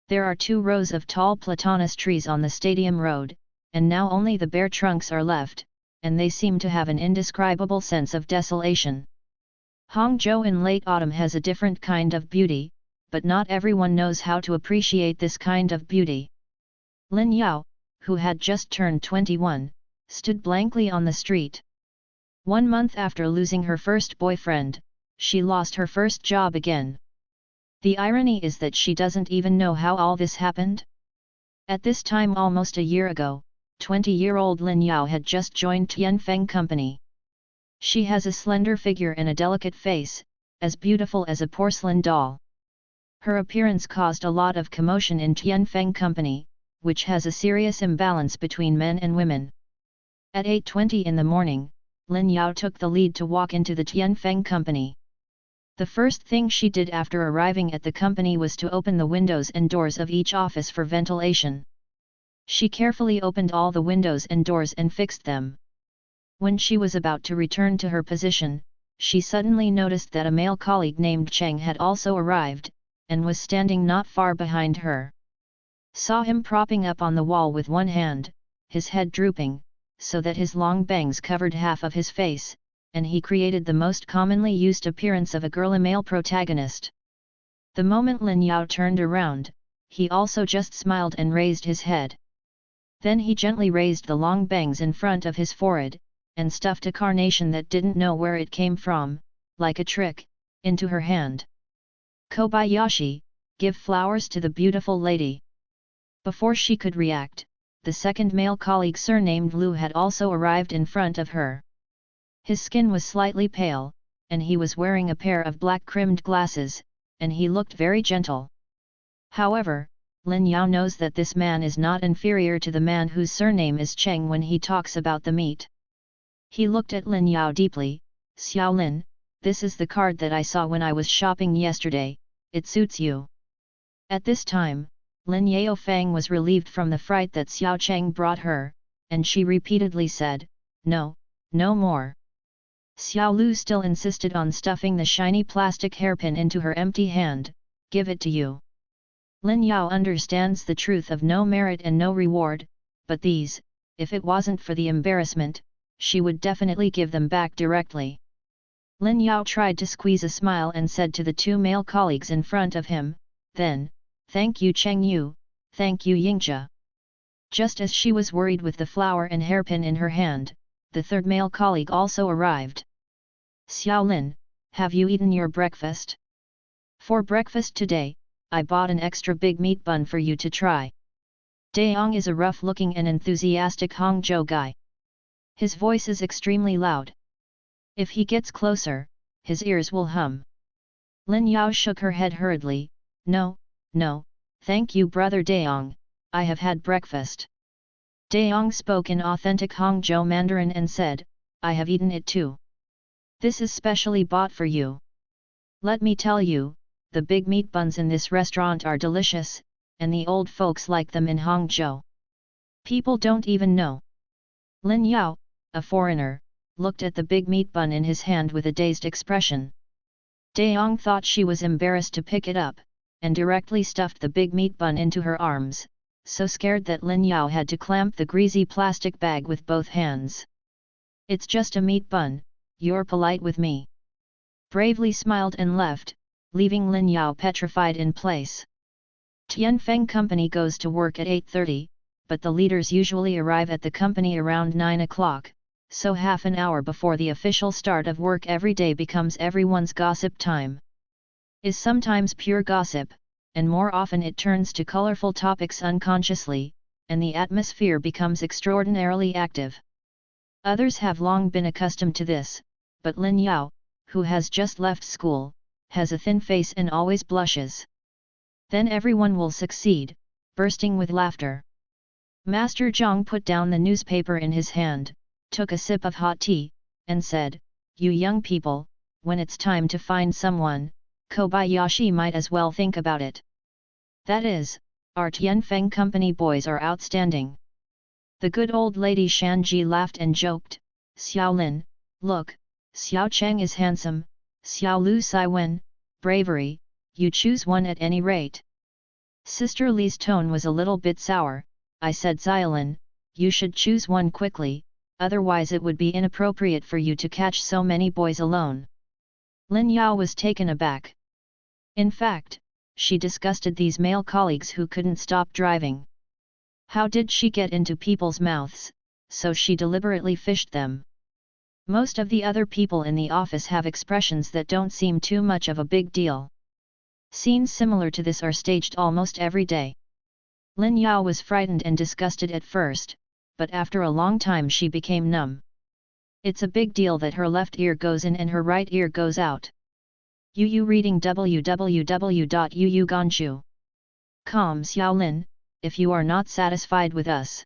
There are 2 rows of tall platanus trees on the stadium road, and now only the bare trunks are left, and they seem to have an indescribable sense of desolation. Hangzhou in late autumn has a different kind of beauty, but not everyone knows how to appreciate this kind of beauty. Lin Yao, who had just turned 21, stood blankly on the street. 1 month after losing her first boyfriend, she lost her first job again. The irony is that she doesn't even know how all this happened. At this time almost a year ago, 20-year-old Lin Yao had just joined Tianfeng Company. She has a slender figure and a delicate face, as beautiful as a porcelain doll. Her appearance caused a lot of commotion in Tianfeng Company, which has a serious imbalance between men and women. At 8:20 in the morning, Lin Yao took the lead to walk into the Tianfeng Company. The first thing she did after arriving at the company was to open the windows and doors of each office for ventilation. She carefully opened all the windows and doors and fixed them. When she was about to return to her position, she suddenly noticed that a male colleague named Cheng had also arrived, and was standing not far behind her. Saw him propping up on the wall with one hand, his head drooping, so that his long bangs covered half of his face, and he created the most commonly used appearance of a girl, a male protagonist. The moment Lin Yao turned around, he also just smiled and raised his head. Then he gently raised the long bangs in front of his forehead, and stuffed a carnation that didn't know where it came from, like a trick, into her hand. Kobayashi, give flowers to the beautiful lady. Before she could react, the second male colleague surnamed Lu had also arrived in front of her. His skin was slightly pale, and he was wearing a pair of black-rimmed glasses, and he looked very gentle. However, Lin Yao knows that this man is not inferior to the man whose surname is Cheng when he talks about the meat. He looked at Lin Yao deeply. "Xiao Lin, this is the card that I saw when I was shopping yesterday, it suits you." At this time, Lin Yao Fang was relieved from the fright that Xiao Cheng brought her, and she repeatedly said, "No, no more." Xiao Lu still insisted on stuffing the shiny plastic hairpin into her empty hand. "Give it to you." Lin Yao understands the truth of no merit and no reward, but these, if it wasn't for the embarrassment, she would definitely give them back directly. Lin Yao tried to squeeze a smile and said to the 2 male colleagues in front of him, then, "Thank you Cheng Yu, thank you Yingjia." Just as she was worried with the flower and hairpin in her hand, the third male colleague also arrived. "Xiao Lin, have you eaten your breakfast? For breakfast today, I bought an extra big meat bun for you to try." Daong is a rough-looking and enthusiastic Hangzhou guy. His voice is extremely loud. If he gets closer, his ears will hum. Lin Yao shook her head hurriedly. No, thank you brother Daong, I have had breakfast." Daong spoke in authentic Hangzhou Mandarin and said, "I have eaten it too. This is specially bought for you. Let me tell you, the big meat buns in this restaurant are delicious, and the old folks like them in Hangzhou. People don't even know." Lin Yao, a foreigner, looked at the big meat bun in his hand with a dazed expression. Daong thought she was embarrassed to pick it up, and directly stuffed the big meat bun into her arms, so scared that Lin Yao had to clamp the greasy plastic bag with both hands. "It's just a meat bun, you're polite with me." Bravely smiled and left, leaving Lin Yao petrified in place. Tianfeng Company goes to work at 8:30, but the leaders usually arrive at the company around 9 o'clock, so half an hour before the official start of work every day becomes everyone's gossip time. Is sometimes pure gossip, and more often it turns to colorful topics unconsciously, and the atmosphere becomes extraordinarily active. Others have long been accustomed to this, but Lin Yao, who has just left school, has a thin face and always blushes. Then everyone will succeed, bursting with laughter. Master Zhang put down the newspaper in his hand, took a sip of hot tea, and said, "You young people, when it's time to find someone, Kobayashi might as well think about it. That is, our Tianfeng Company boys are outstanding." The good old lady Shanji laughed and joked, "Xiao Lin, look, Xiao Cheng is handsome, Xiao Lu Sai Wen, bravery, you choose one at any rate." Sister Li's tone was a little bit sour. I said, Xiaolin, you should choose one quickly, otherwise it would be inappropriate for you to catch so many boys alone. Lin Yao was taken aback. In fact, she disgusted these male colleagues who couldn't stop driving. How did she get into people's mouths, so she deliberately fished them. Most of the other people in the office have expressions that don't seem too much of a big deal. Scenes similar to this are staged almost every day. Lin Yao was frightened and disgusted at first, but after a long time she became numb. It's a big deal that her left ear goes in and her right ear goes out. Yu reading www.yuyuganshu.com. Xiaolin, if you are not satisfied with us.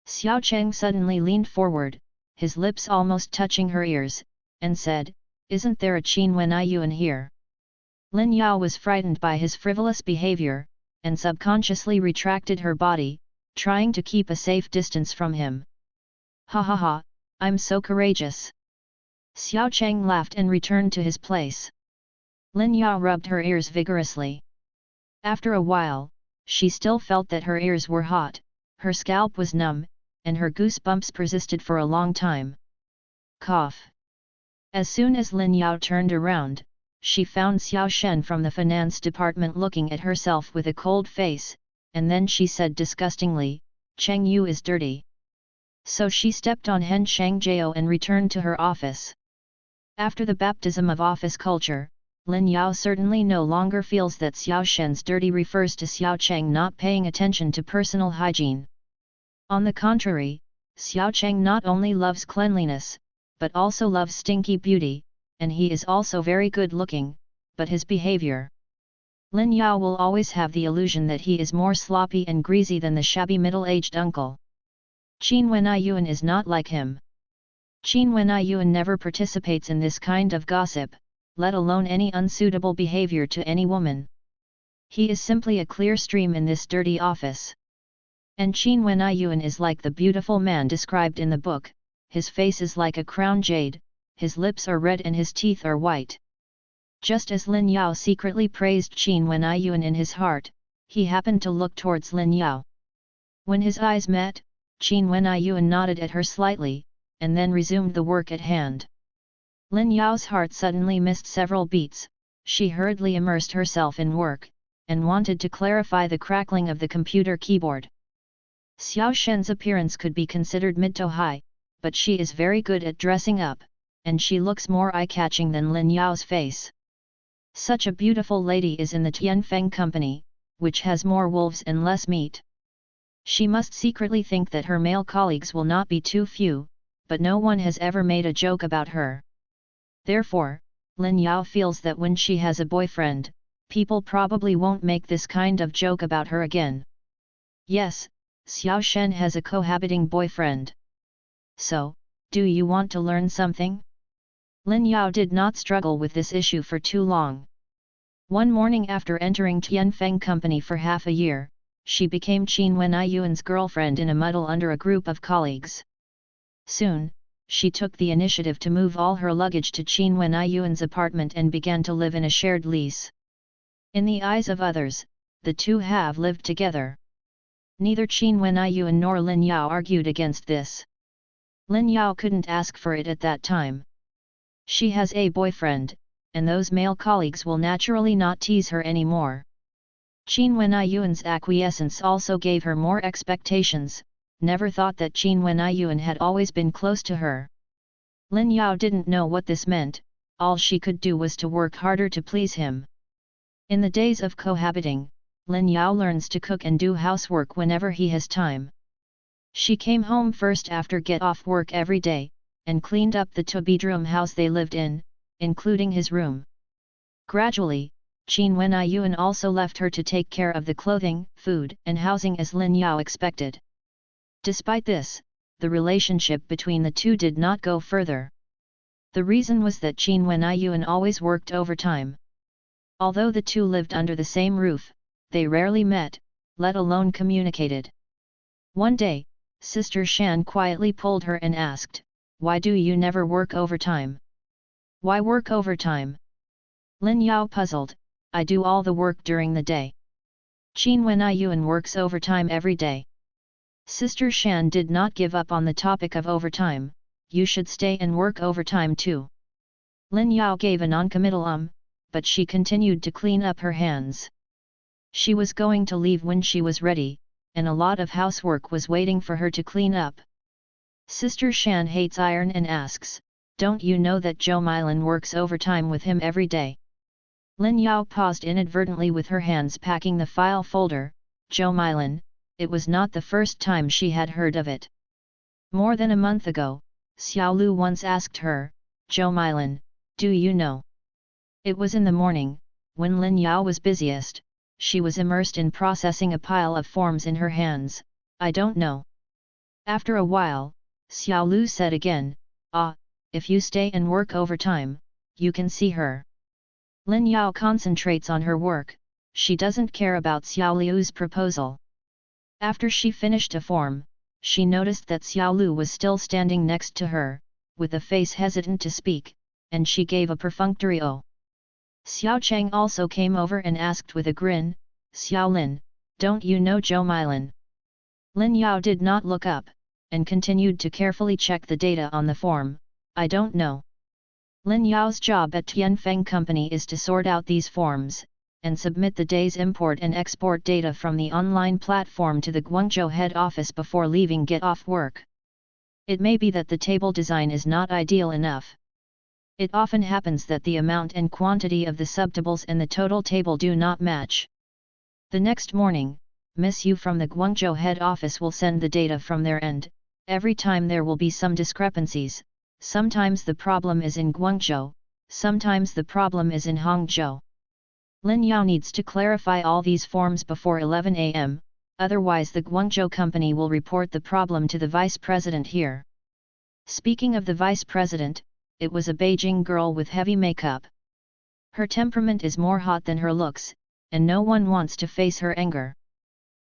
Xiao Cheng suddenly leaned forward, his lips almost touching her ears, and said, Isn't there a Qin Wen Yuan here? Lin Yao was frightened by his frivolous behavior, and subconsciously retracted her body, trying to keep a safe distance from him. Ha ha ha, I'm so courageous. Xiao Cheng laughed and returned to his place. Lin Yao rubbed her ears vigorously. After a while, she still felt that her ears were hot, her scalp was numb, and her goosebumps persisted for a long time. Cough. As soon as Lin Yao turned around, she found Xiao Shen from the finance department looking at herself with a cold face, and then she said disgustingly, Cheng Yu is dirty. So she stepped on Hen Shangjiao and returned to her office. After the baptism of office culture, Lin Yao certainly no longer feels that Xiao Shen's dirty refers to Xiao Cheng not paying attention to personal hygiene. On the contrary, Xiao Cheng not only loves cleanliness, but also loves stinky beauty, and he is also very good looking, but his behavior. Lin Yao will always have the illusion that he is more sloppy and greasy than the shabby middle-aged uncle. Qin Wen Yuan is not like him. Qin Wen Yuan never participates in this kind of gossip, let alone any unsuitable behavior to any woman. He is simply a clear stream in this dirty office. And Qin Wen Yuan is like the beautiful man described in the book, his face is like a crown jade, his lips are red and his teeth are white. Just as Lin Yao secretly praised Qin Wen Yuan in his heart, he happened to look towards Lin Yao. When his eyes met, Qin Wen Yuan nodded at her slightly, and then resumed the work at hand. Lin Yao's heart suddenly missed several beats, she hurriedly immersed herself in work, and wanted to clarify the crackling of the computer keyboard. Xiao Shen's appearance could be considered mid to high, but she is very good at dressing up, and she looks more eye-catching than Lin Yao's face. Such a beautiful lady is in the Tianfeng company, which has more wolves and less meat. She must secretly think that her male colleagues will not be too few, but no one has ever made a joke about her. Therefore, Lin Yao feels that when she has a boyfriend, people probably won't make this kind of joke about her again. Yes, Xiao Shen has a cohabiting boyfriend. So, do you want to learn something? Lin Yao did not struggle with this issue for too long. One morning after entering Tianfeng company for half a year, she became Qin Wen Yuan's girlfriend in a muddle under a group of colleagues. Soon, she took the initiative to move all her luggage to Qin Wen Yuan's apartment and began to live in a shared lease. In the eyes of others, the two have lived together. Neither Qin Wen Yuan nor Lin Yao argued against this. Lin Yao couldn't ask for it at that time. She has a boyfriend, and those male colleagues will naturally not tease her anymore. Qin Wen Yuan's acquiescence also gave her more expectations, never thought that Qin Wen Yuan had always been close to her. Lin Yao didn't know what this meant, all she could do was to work harder to please him. In the days of cohabiting, Lin Yao learns to cook and do housework whenever he has time. She came home first after get-off work every day, and cleaned up the two-bedroom house they lived in, including his room. Gradually, Qin Wen Yuan also left her to take care of the clothing, food, and housing as Lin Yao expected. Despite this, the relationship between the two did not go further. The reason was that Qin Wen Yuan always worked overtime. Although the two lived under the same roof, they rarely met, let alone communicated. One day, Sister Shan quietly pulled her and asked, "Why do you never work overtime?" "Why work overtime?" Lin Yao puzzled, "I do all the work during the day." Qin Wen Yuan works overtime every day. Sister Shan did not give up on the topic of overtime, you should stay and work overtime too. Lin Yao gave a non-committal but she continued to clean up her hands. She was going to leave when she was ready, and a lot of housework was waiting for her to clean up. Sister Shan hates iron and asks, don't you know that Zhou Milan works overtime with him every day? Lin Yao paused inadvertently with her hands packing the file folder. Zhou Milan, it was not the first time she had heard of it. More than a month ago, Xiao Lu once asked her, Zhou Milan, do you know? It was in the morning, when Lin Yao was busiest, she was immersed in processing a pile of forms in her hands. I don't know. After a while, Xiao Lu said again, if you stay and work overtime, you can see her. Lin Yao concentrates on her work, she doesn't care about Xiao Lu's proposal. After she finished a form, she noticed that Xiao Lu was still standing next to her, with a face hesitant to speak, and she gave a perfunctory "oh." Xiao Cheng also came over and asked with a grin, Xiao Lin, don't you know Zhou Milan? Lin Yao did not look up, and continued to carefully check the data on the form. I don't know. Lin Yao's job at Tianfeng Company is to sort out these forms, and submit the day's import and export data from the online platform to the Guangzhou head office before leaving get off work. It may be that the table design is not ideal enough. It often happens that the amount and quantity of the subtables and the total table do not match. The next morning, Miss Yu from the Guangzhou head office will send the data from their end. Every time there will be some discrepancies. Sometimes the problem is in Guangzhou, sometimes the problem is in Hangzhou. Lin Yao needs to clarify all these forms before 11 am, otherwise the Guangzhou company will report the problem to the vice president here. Speaking of the vice president, it was a Beijing girl with heavy makeup. Her temperament is more hot than her looks, and no one wants to face her anger.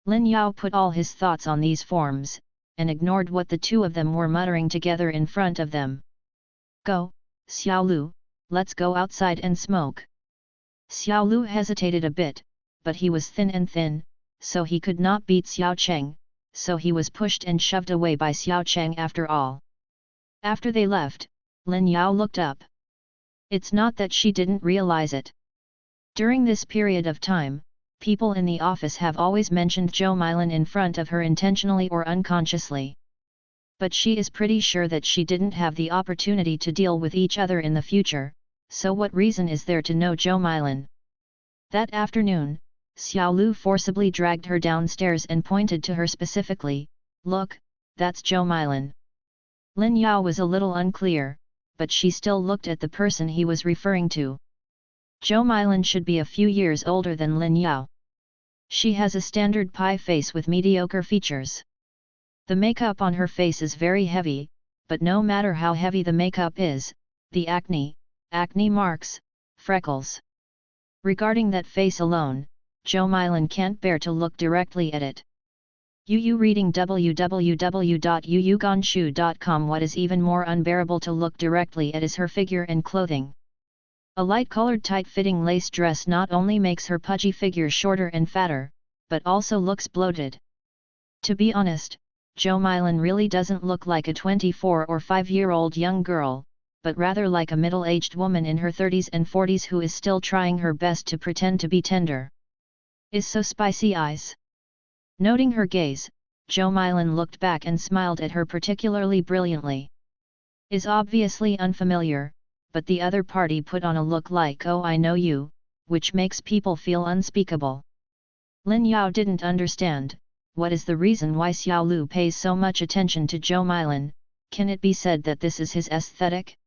Lin Yao put all his thoughts on these forms, and ignored what the two of them were muttering together in front of them. Go, Xiao Lu, let's go outside and smoke. Xiao Lu hesitated a bit, but he was thin, so he could not beat Xiao Cheng, so he was pushed and shoved away by Xiao Cheng after all. After they left, Lin Yao looked up. It's not that she didn't realize it. During this period of time, people in the office have always mentioned Zhou Milan in front of her intentionally or unconsciously. But she is pretty sure that she didn't have the opportunity to deal with each other in the future, so what reason is there to know Zhou Milan? That afternoon, Xiao Lu forcibly dragged her downstairs and pointed to her specifically, look, that's Zhou Milan. Lin Yao was a little unclear, but she still looked at the person he was referring to. Zhou Milan should be a few years older than Lin Yao. She has a standard pie face with mediocre features. The makeup on her face is very heavy, but no matter how heavy the makeup is, the acne marks, freckles. Regarding that face alone, Zhou Milan can't bear to look directly at it. Yu reading www.yuyuganshu.com. What is even more unbearable to look directly at is her figure and clothing. A light-colored tight-fitting lace dress not only makes her pudgy figure shorter and fatter, but also looks bloated. To be honest, Zhou Milan really doesn't look like a 24 or 5-year-old young girl, but rather like a middle-aged woman in her 30s and 40s who is still trying her best to pretend to be tender. Is so spicy eyes. Noting her gaze, Zhou Milan looked back and smiled at her particularly brilliantly. Is obviously unfamiliar, but the other party put on a look like oh I know you, which makes people feel unspeakable. Lin Yao didn't understand, what is the reason why Xiao Lu pays so much attention to Zhou Milan, can it be said that this is his aesthetic?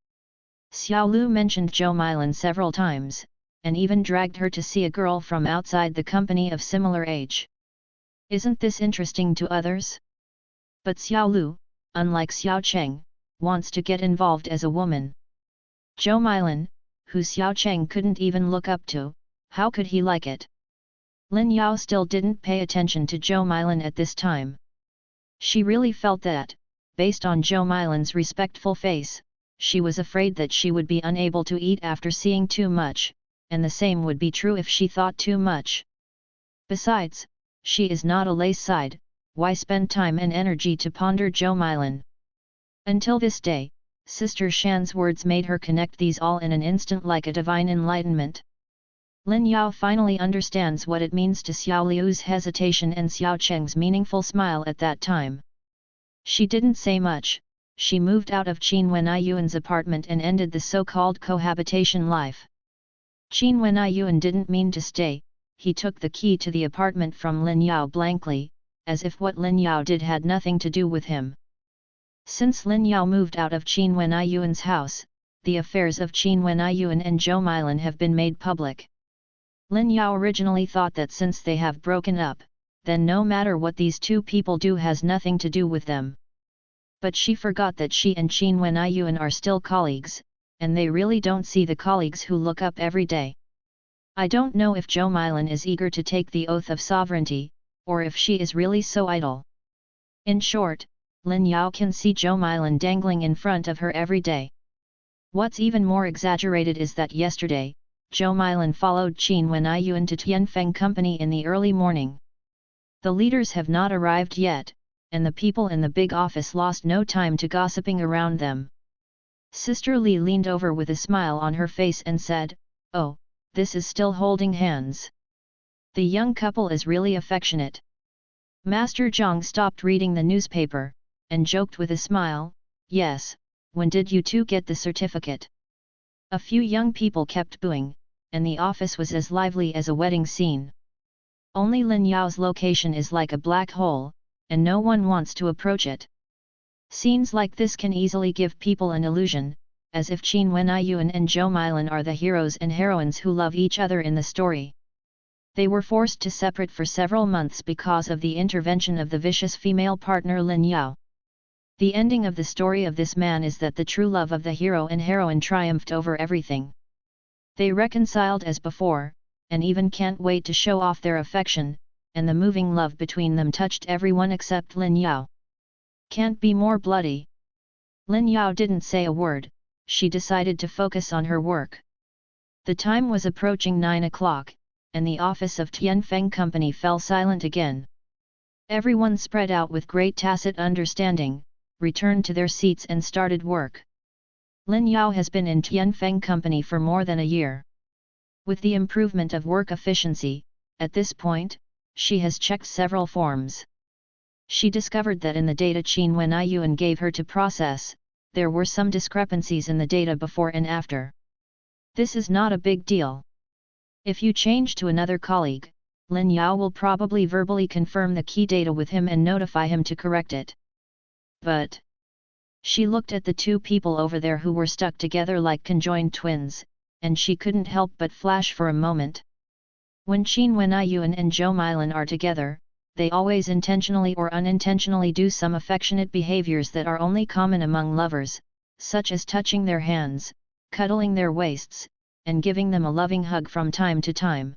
Xiao Lu mentioned Zhou Milan several times, and even dragged her to see a girl from outside the company of similar age. Isn't this interesting to others? But Xiao Lu, unlike Xiao Cheng, wants to get involved as a woman. Zhou Milan, who Xiao Cheng couldn't even look up to, how could he like it? Lin Yao still didn't pay attention to Zhou Milan at this time. She really felt that, based on Zhou Milan's respectful face, she was afraid that she would be unable to eat after seeing too much, and the same would be true if she thought too much. Besides, she is not a lace side, why spend time and energy to ponder Zhou Milan? Until this day, Sister Shan's words made her connect these all in an instant like a divine enlightenment. Lin Yao finally understands what it means to Xiao Liu's hesitation and Xiao Cheng's meaningful smile at that time. She didn't say much, she moved out of Qin Wen'ai Yuan's apartment and ended the so-called cohabitation life. Qin Wen'ai Yuan didn't mean to stay, he took the key to the apartment from Lin Yao blankly, as if what Lin Yao did had nothing to do with him. Since Lin Yao moved out of Qin Wen'ai Yuan's house, the affairs of Qin Wen'ai Yuan and Zhou Milan have been made public. Lin Yao originally thought that since they have broken up, then no matter what these two people do has nothing to do with them. But she forgot that she and Qin Wen'ai Yuan are still colleagues, and they really don't see the colleagues who look up every day. I don't know if Zhou Milan is eager to take the oath of sovereignty, or if she is really so idle. In short, Lin Yao can see Zhou Milan dangling in front of her every day. What's even more exaggerated is that yesterday, Zhou Milan followed Qin Wen'ai Yuan to Tianfeng Company in the early morning. The leaders have not arrived yet, and the people in the big office lost no time to gossiping around them. Sister Li leaned over with a smile on her face and said, "Oh, this is still holding hands. The young couple is really affectionate." Master Zhang stopped reading the newspaper, and joked with a smile, "Yes, when did you two get the certificate?" A few young people kept booing, and the office was as lively as a wedding scene. Only Lin Yao's location is like a black hole, and no one wants to approach it. Scenes like this can easily give people an illusion, as if Qin Wen'ai Yuan and Zhou Milan are the heroes and heroines who love each other in the story. They were forced to separate for several months because of the intervention of the vicious female partner Lin Yao. The ending of the story of this man is that the true love of the hero and heroine triumphed over everything. They reconciled as before, and even can't wait to show off their affection, and the moving love between them touched everyone except Lin Yao. Can't be more bloody. Lin Yao didn't say a word, she decided to focus on her work. The time was approaching 9 o'clock, and the office of Tianfeng Company fell silent again. Everyone spread out with great tacit understanding, returned to their seats and started work. Lin Yao has been in Tianfeng Company for more than a year. With the improvement of work efficiency, at this point, she has checked several forms. She discovered that in the data Qin Wen'ai Yuan gave her to process, there were some discrepancies in the data before and after. This is not a big deal. If you change to another colleague, Lin Yao will probably verbally confirm the key data with him and notify him to correct it. But she looked at the two people over there who were stuck together like conjoined twins, and she couldn't help but flash for a moment. When Qin Wen'ai Yuan and Zhou Milan are together, they always intentionally or unintentionally do some affectionate behaviors that are only common among lovers, such as touching their hands, cuddling their waists, and giving them a loving hug from time to time.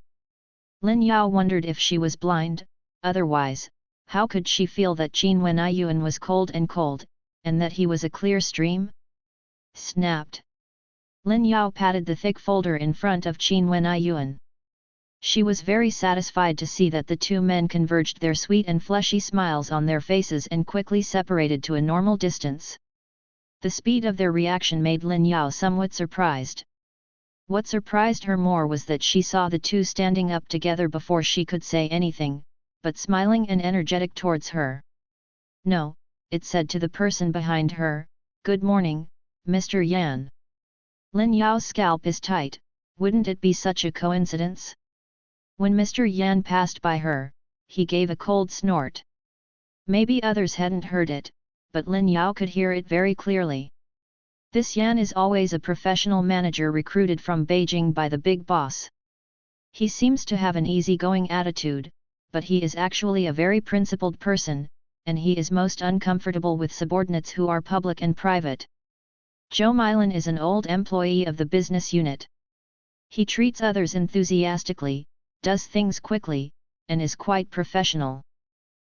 Lin Yao wondered if she was blind, otherwise, how could she feel that Qin Wen'ai Yuan was cold, and that he was a clear stream? Snapped. Lin Yao patted the thick folder in front of Qin Wen'ai Yuan. She was very satisfied to see that the two men converged their sweet and fleshy smiles on their faces and quickly separated to a normal distance. The speed of their reaction made Lin Yao somewhat surprised. What surprised her more was that she saw the two standing up together before she could say anything, but smiling and energetic towards her. "No," it said to the person behind her, "Good morning, Mr. Yan." Lin Yao's scalp is tight, wouldn't it be such a coincidence? When Mr. Yan passed by her, he gave a cold snort. Maybe others hadn't heard it, but Lin Yao could hear it very clearly. This Yan is always a professional manager recruited from Beijing by the big boss. He seems to have an easygoing attitude, but he is actually a very principled person, and he is most uncomfortable with subordinates who are public and private. Zhou Milan is an old employee of the business unit. He treats others enthusiastically, does things quickly, and is quite professional.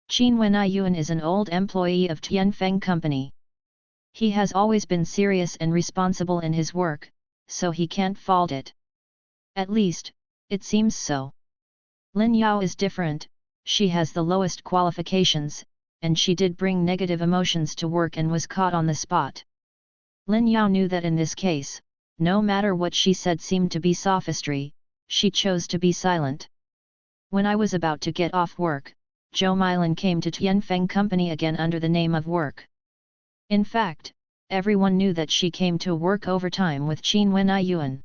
Qin Wen'ai Yuan is an old employee of Tianfeng Company. He has always been serious and responsible in his work, so he can't fault it. At least, it seems so. Lin Yao is different, she has the lowest qualifications, and she did bring negative emotions to work and was caught on the spot. Lin Yao knew that in this case, no matter what she said seemed to be sophistry, she chose to be silent. When I was about to get off work, Zhou Milan came to Tianfeng Company again under the name of work. In fact, everyone knew that she came to work overtime with Qin Wenai Yuan.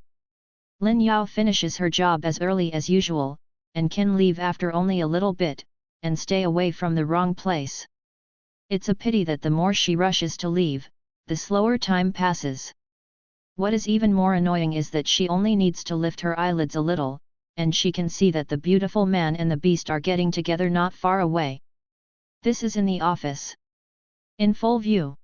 Lin Yao finishes her job as early as usual, and can leave after only a little bit, and stay away from the wrong place. It's a pity that the more she rushes to leave, the slower time passes. What is even more annoying is that she only needs to lift her eyelids a little, and she can see that the beautiful man and the beast are getting together not far away. This is in the office. In full view.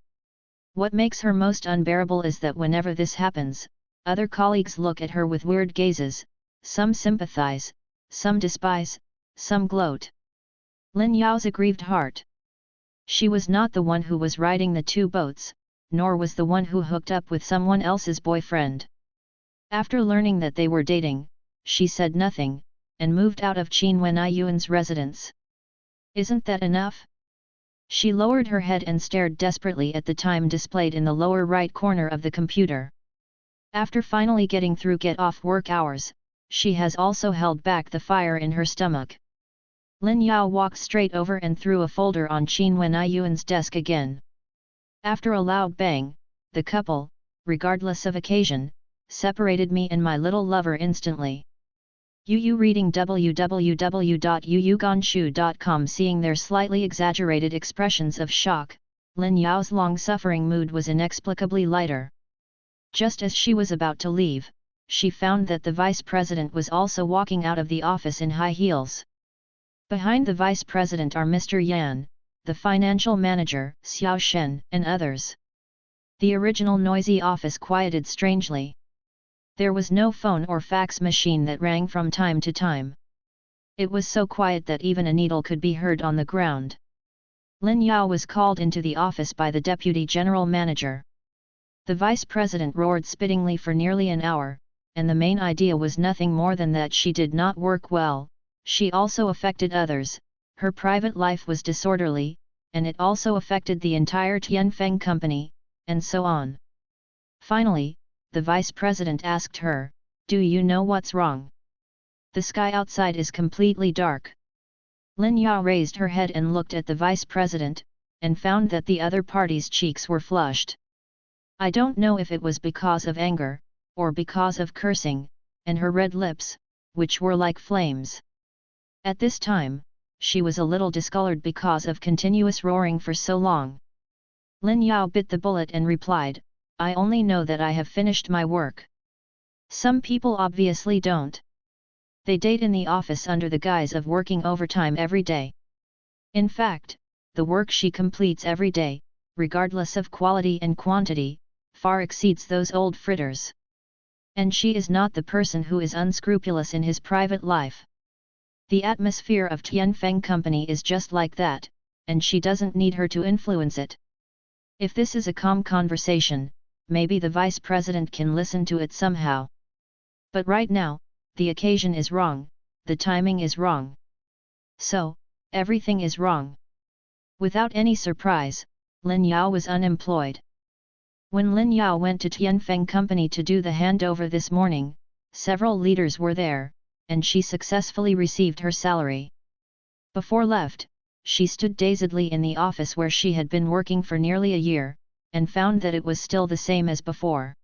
What makes her most unbearable is that whenever this happens, other colleagues look at her with weird gazes, some sympathize, some despise, some gloat. Lin Yao's aggrieved heart. She was not the one who was riding the two boats, nor was the one who hooked up with someone else's boyfriend. After learning that they were dating, she said nothing, and moved out of Qin Wenai Yuan's residence. Isn't that enough? She lowered her head and stared desperately at the time displayed in the lower right corner of the computer. After finally getting through get-off work hours, she has also held back the fire in her stomach. Lin Yao walked straight over and threw a folder on Qin Wenai Yuan's desk again. After a loud bang, the couple, regardless of occasion, separated me and my little lover instantly. Yu reading www.yuyuganshu.com. Seeing their slightly exaggerated expressions of shock, Lin Yao's long-suffering mood was inexplicably lighter. Just as she was about to leave, she found that the vice president was also walking out of the office in high heels. Behind the vice president are Mr. Yan, the financial manager, Xiao Shen, and others. The original noisy office quieted strangely. There was no phone or fax machine that rang from time to time. It was so quiet that even a needle could be heard on the ground. Lin Yao was called into the office by the deputy general manager. The vice president roared spittingly for nearly an hour, and the main idea was nothing more than that she did not work well, she also affected others, her private life was disorderly, and it also affected the entire Tianfeng company, and so on. Finally, the vice president asked her, "Do you know what's wrong? The sky outside is completely dark." Lin Yao raised her head and looked at the vice president, and found that the other party's cheeks were flushed. I don't know if it was because of anger, or because of cursing, and her red lips, which were like flames. At this time, she was a little discolored because of continuous roaring for so long. Lin Yao bit the bullet and replied, "I only know that I have finished my work. Some people obviously don't. They date in the office under the guise of working overtime every day. In fact, the work she completes every day, regardless of quality and quantity, far exceeds those old fritters. And she is not the person who is unscrupulous in his private life. The atmosphere of Tianfeng Company is just like that, and she doesn't need her to influence it. If this is a calm conversation, maybe the vice president can listen to it somehow. But right now, the occasion is wrong, the timing is wrong. So, everything is wrong." Without any surprise, Lin Yao was unemployed. When Lin Yao went to Tianfeng Company to do the handover this morning, several leaders were there, and she successfully received her salary. Before left, she stood dazedly in the office where she had been working for nearly a year, and found that it was still the same as before.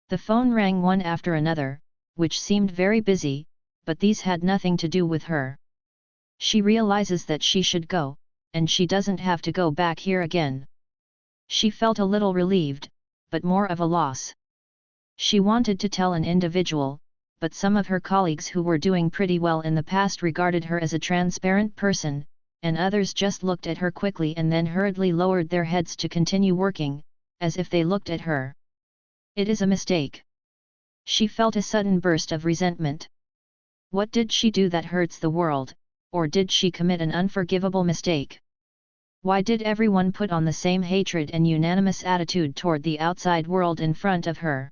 The phone rang one after another, which seemed very busy, but these had nothing to do with her. She realizes that she should go, and she doesn't have to go back here again. She felt a little relieved, but more of a loss. She wanted to tell an individual, but some of her colleagues who were doing pretty well in the past regarded her as a transparent person, and others just looked at her quickly and then hurriedly lowered their heads to continue working, as if they looked at her. It is a mistake. She felt a sudden burst of resentment. What did she do that hurts the world, or did she commit an unforgivable mistake? Why did everyone put on the same hatred and unanimous attitude toward the outside world in front of her?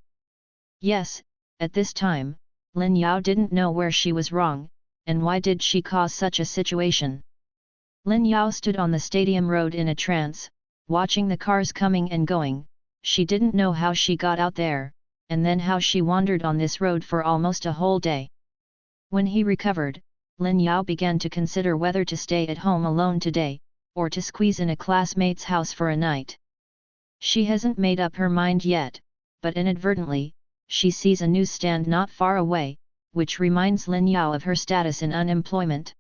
Yes, at this time, Lin Yao didn't know where she was wrong, and why did she cause such a situation? Lin Yao stood on the stadium road in a trance, watching the cars coming and going. She didn't know how she got out there, and then how she wandered on this road for almost a whole day. When he recovered, Lin Yao began to consider whether to stay at home alone today, or to squeeze in a classmate's house for a night. She hasn't made up her mind yet, but inadvertently, she sees a newsstand not far away, which reminds Lin Yao of her status in unemployment.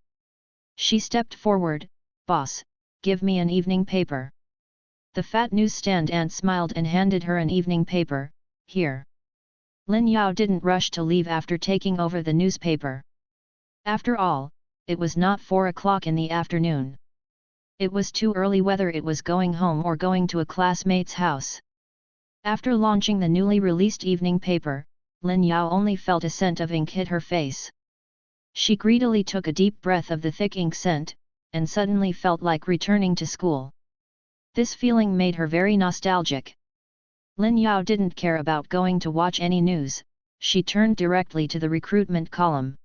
She stepped forward. "Boss, give me an evening paper." The fat newsstand ant smiled and handed her an evening paper. "Here." Lin Yao didn't rush to leave after taking over the newspaper. After all, it was not 4 o'clock in the afternoon. It was too early whether it was going home or going to a classmate's house. After launching the newly released evening paper, Lin Yao only felt a scent of ink hit her face. She greedily took a deep breath of the thick ink scent, and suddenly felt like returning to school. This feeling made her very nostalgic. Lin Yao didn't care about going to watch any news, she turned directly to the recruitment column.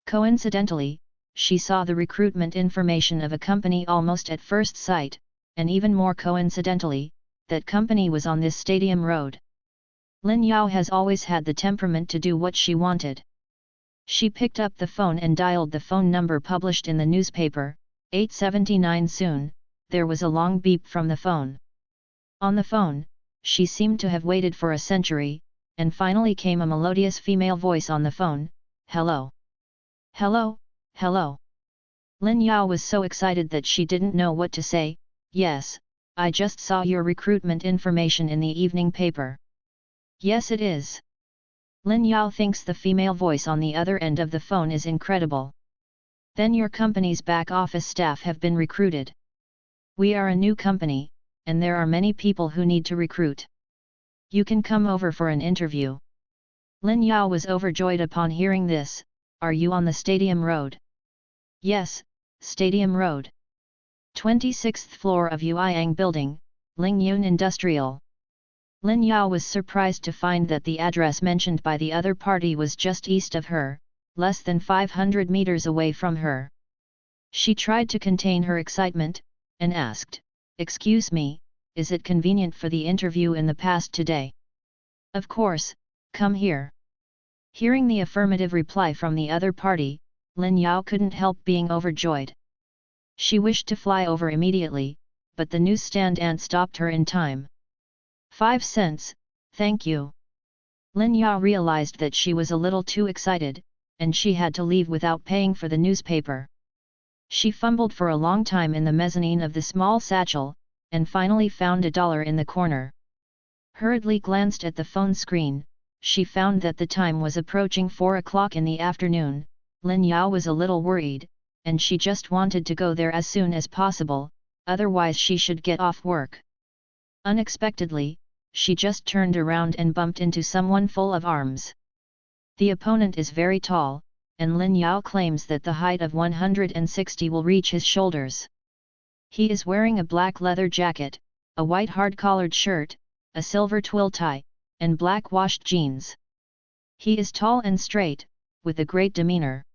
Coincidentally, she saw the recruitment information of a company almost at first sight, and even more coincidentally, that company was on this stadium road. Lin Yao has always had the temperament to do what she wanted. She picked up the phone and dialed the phone number published in the newspaper, 879. Soon, there was a long beep from the phone. On the phone, she seemed to have waited for a century, and finally came a melodious female voice on the phone. "Hello. Hello, hello." Lin Yao was so excited that she didn't know what to say. "Yes, I just saw your recruitment information in the evening paper." "Yes, it is." Lin Yao thinks the female voice on the other end of the phone is incredible. "Then your company's back office staff have been recruited. We are a new company, and there are many people who need to recruit. You can come over for an interview." Lin Yao was overjoyed upon hearing this. "Are you on the Stadium Road?" "Yes, Stadium Road. 26th floor of Yueyang Building, Lingyun Industrial." Lin Yao was surprised to find that the address mentioned by the other party was just east of her, less than 500 meters away from her. She tried to contain her excitement, and asked, "Excuse me, is it convenient for the interview in the past today?" "Of course, come here." Hearing the affirmative reply from the other party, Lin Yao couldn't help being overjoyed. She wished to fly over immediately, but the newsstand ant stopped her in time. 5 cents, thank you." Lin Yao realized that she was a little too excited, and she had to leave without paying for the newspaper. She fumbled for a long time in the mezzanine of the small satchel, and finally found $1 in the corner. Hurriedly glanced at the phone screen, she found that the time was approaching 4 o'clock in the afternoon. Lin Yao was a little worried, and she just wanted to go there as soon as possible, otherwise she should get off work. Unexpectedly, she just turned around and bumped into someone full of arms. The opponent is very tall, and Lin Yao claims that the height of 160 will reach his shoulders. He is wearing a black leather jacket, a white hard-collared shirt, a silver twill tie, and black washed jeans. He is tall and straight, with a great demeanor.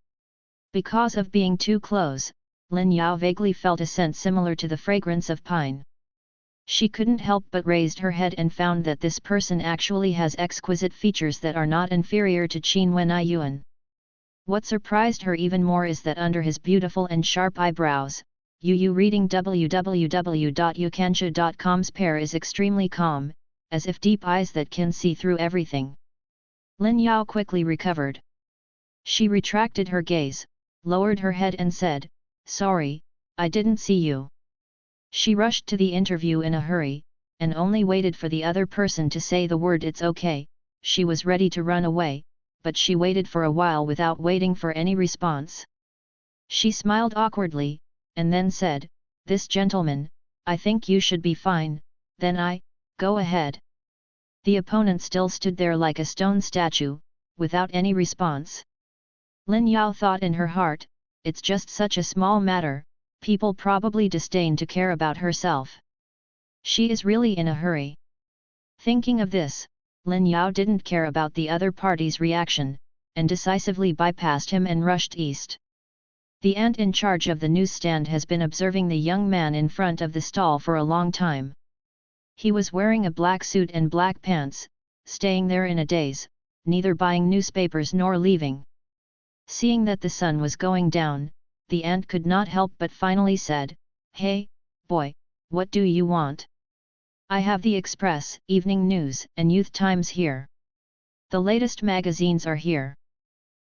Because of being too close, Lin Yao vaguely felt a scent similar to the fragrance of pine. She couldn't help but raised her head and found that this person actually has exquisite features that are not inferior to Qin Wen Yuan. What surprised her even more is that under his beautiful and sharp eyebrows, reading www.youkansha.com's pair is extremely calm, as if deep eyes that can see through everything. Lin Yao quickly recovered. She retracted her gaze, lowered her head and said, "Sorry, I didn't see you." She rushed to the interview in a hurry, and only waited for the other person to say the word "it's okay." She was ready to run away, but she waited for a while without waiting for any response. She smiled awkwardly, and then said, "This gentleman, I think you should be fine, then go ahead." The opponent still stood there like a stone statue, without any response. Lin Yao thought in her heart, it's just such a small matter, people probably disdain to care about herself. She is really in a hurry. Thinking of this, Lin Yao didn't care about the other party's reaction, and decisively bypassed him and rushed east. The ant in charge of the newsstand has been observing the young man in front of the stall for a long time. He was wearing a black suit and black pants, staying there in a daze, neither buying newspapers nor leaving. Seeing that the sun was going down, the ant could not help but finally said, "Hey, boy, what do you want? I have the Express, Evening News and Youth Times here. The latest magazines are here."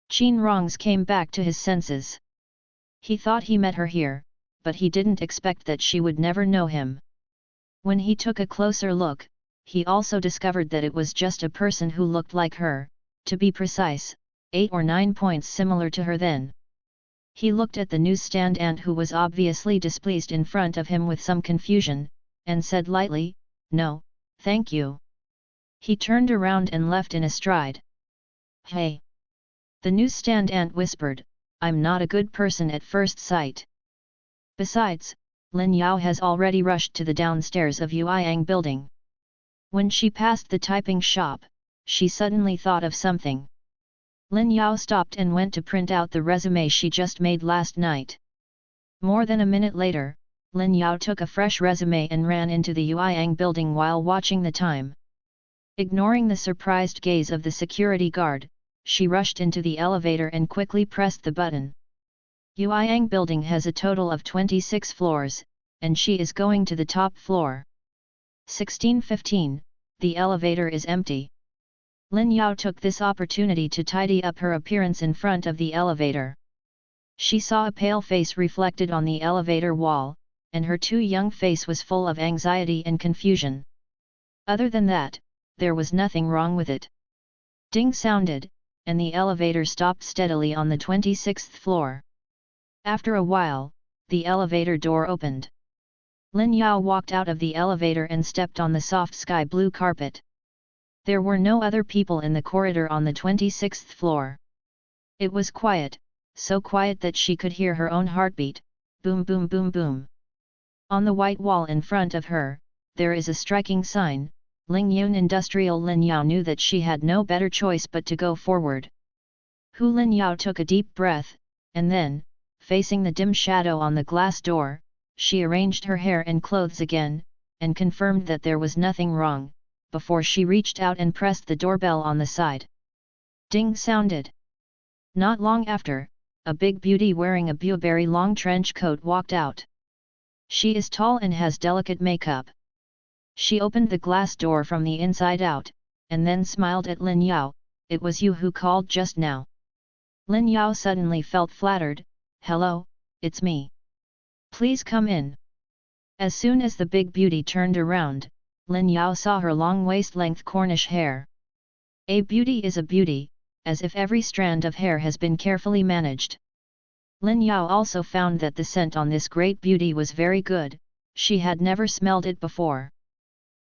Qin Rongs came back to his senses. He thought he met her here, but he didn't expect that she would never know him. When he took a closer look, he also discovered that it was just a person who looked like her, to be precise, 8 or 9 points similar to her then. He looked at the newsstand ant who was obviously displeased in front of him with some confusion, and said lightly, "No, thank you." He turned around and left in a stride. "Hey!" The newsstand ant whispered, "I'm not a good person at first sight. Besides, Lin Yao has already rushed to the downstairs of Yueyang building." When she passed the typing shop, she suddenly thought of something. Lin Yao stopped and went to print out the resume she just made last night. More than a minute later, Lin Yao took a fresh resume and ran into the Yueyang building while watching the time. Ignoring the surprised gaze of the security guard, she rushed into the elevator and quickly pressed the button. Yueyang building has a total of 26 floors, and she is going to the top floor. 1615, the elevator is empty. Lin Yao took this opportunity to tidy up her appearance in front of the elevator. She saw a pale face reflected on the elevator wall, and her too young face was full of anxiety and confusion. Other than that, there was nothing wrong with it. Ding sounded, and the elevator stopped steadily on the 26th floor. After a while, the elevator door opened. Lin Yao walked out of the elevator and stepped on the soft sky blue carpet. There were no other people in the corridor on the 26th floor. It was quiet, so quiet that she could hear her own heartbeat, boom boom boom boom. On the white wall in front of her, there is a striking sign, Ling Yun Industrial. Lin Yao knew that she had no better choice but to go forward. Lin Yao took a deep breath, and then, facing the dim shadow on the glass door, she arranged her hair and clothes again, and confirmed that there was nothing wrong, before she reached out and pressed the doorbell on the side. Ding sounded. Not long after, a big beauty wearing a blueberry long trench coat walked out. She is tall and has delicate makeup. She opened the glass door from the inside out, and then smiled at Lin Yao. "It was you who called just now." Lin Yao suddenly felt flattered. "Hello, it's me. Please come in." As soon as the big beauty turned around, Lin Yao saw her long waist-length Cornish hair. A beauty is a beauty, as if every strand of hair has been carefully managed. Lin Yao also found that the scent on this great beauty was very good, she had never smelled it before.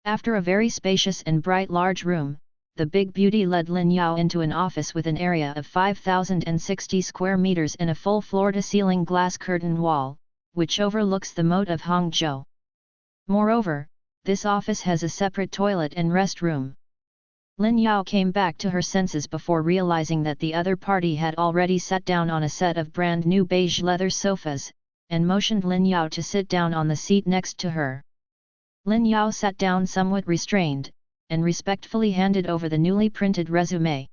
After a very spacious and bright large room, the big beauty led Lin Yao into an office with an area of 5,060 square meters and a full floor-to-ceiling glass curtain wall, which overlooks the moat of Hangzhou. Moreover, this office has a separate toilet and restroom. Lin Yao came back to her senses before realizing that the other party had already sat down on a set of brand new beige leather sofas, and motioned Lin Yao to sit down on the seat next to her. Lin Yao sat down somewhat restrained, and respectfully handed over the newly printed resume.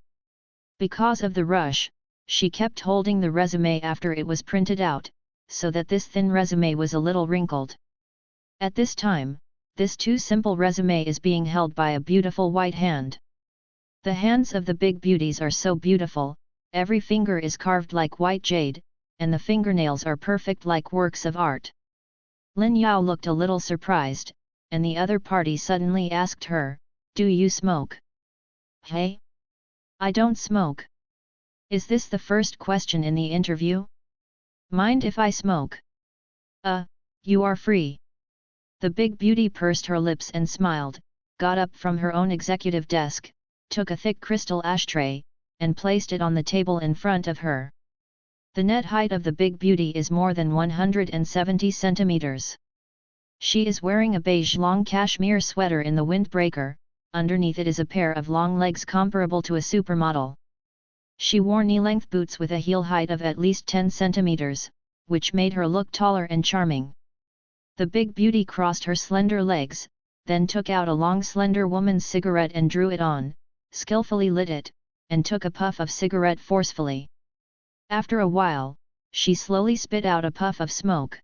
Because of the rush, she kept holding the resume after it was printed out, so that this thin resume was a little wrinkled. At this time, this too simple resume is being held by a beautiful white hand. The hands of the big beauties are so beautiful, every finger is carved like white jade, and the fingernails are perfect like works of art. Lin Yao looked a little surprised, and the other party suddenly asked her, "Do you smoke?" "Hey? I don't smoke." "Is this the first question in the interview? Mind if I smoke?" You are free." The big beauty pursed her lips and smiled, got up from her own executive desk, took a thick crystal ashtray, and placed it on the table in front of her. The net height of the big beauty is more than 170 centimeters. She is wearing a beige long cashmere sweater in the windbreaker, underneath it is a pair of long legs comparable to a supermodel. She wore knee-length boots with a heel height of at least 10 centimeters, which made her look taller and charming. The big beauty crossed her slender legs, then took out a long slender woman's cigarette and drew it on, skillfully lit it, and took a puff of cigarette forcefully. After a while, she slowly spit out a puff of smoke.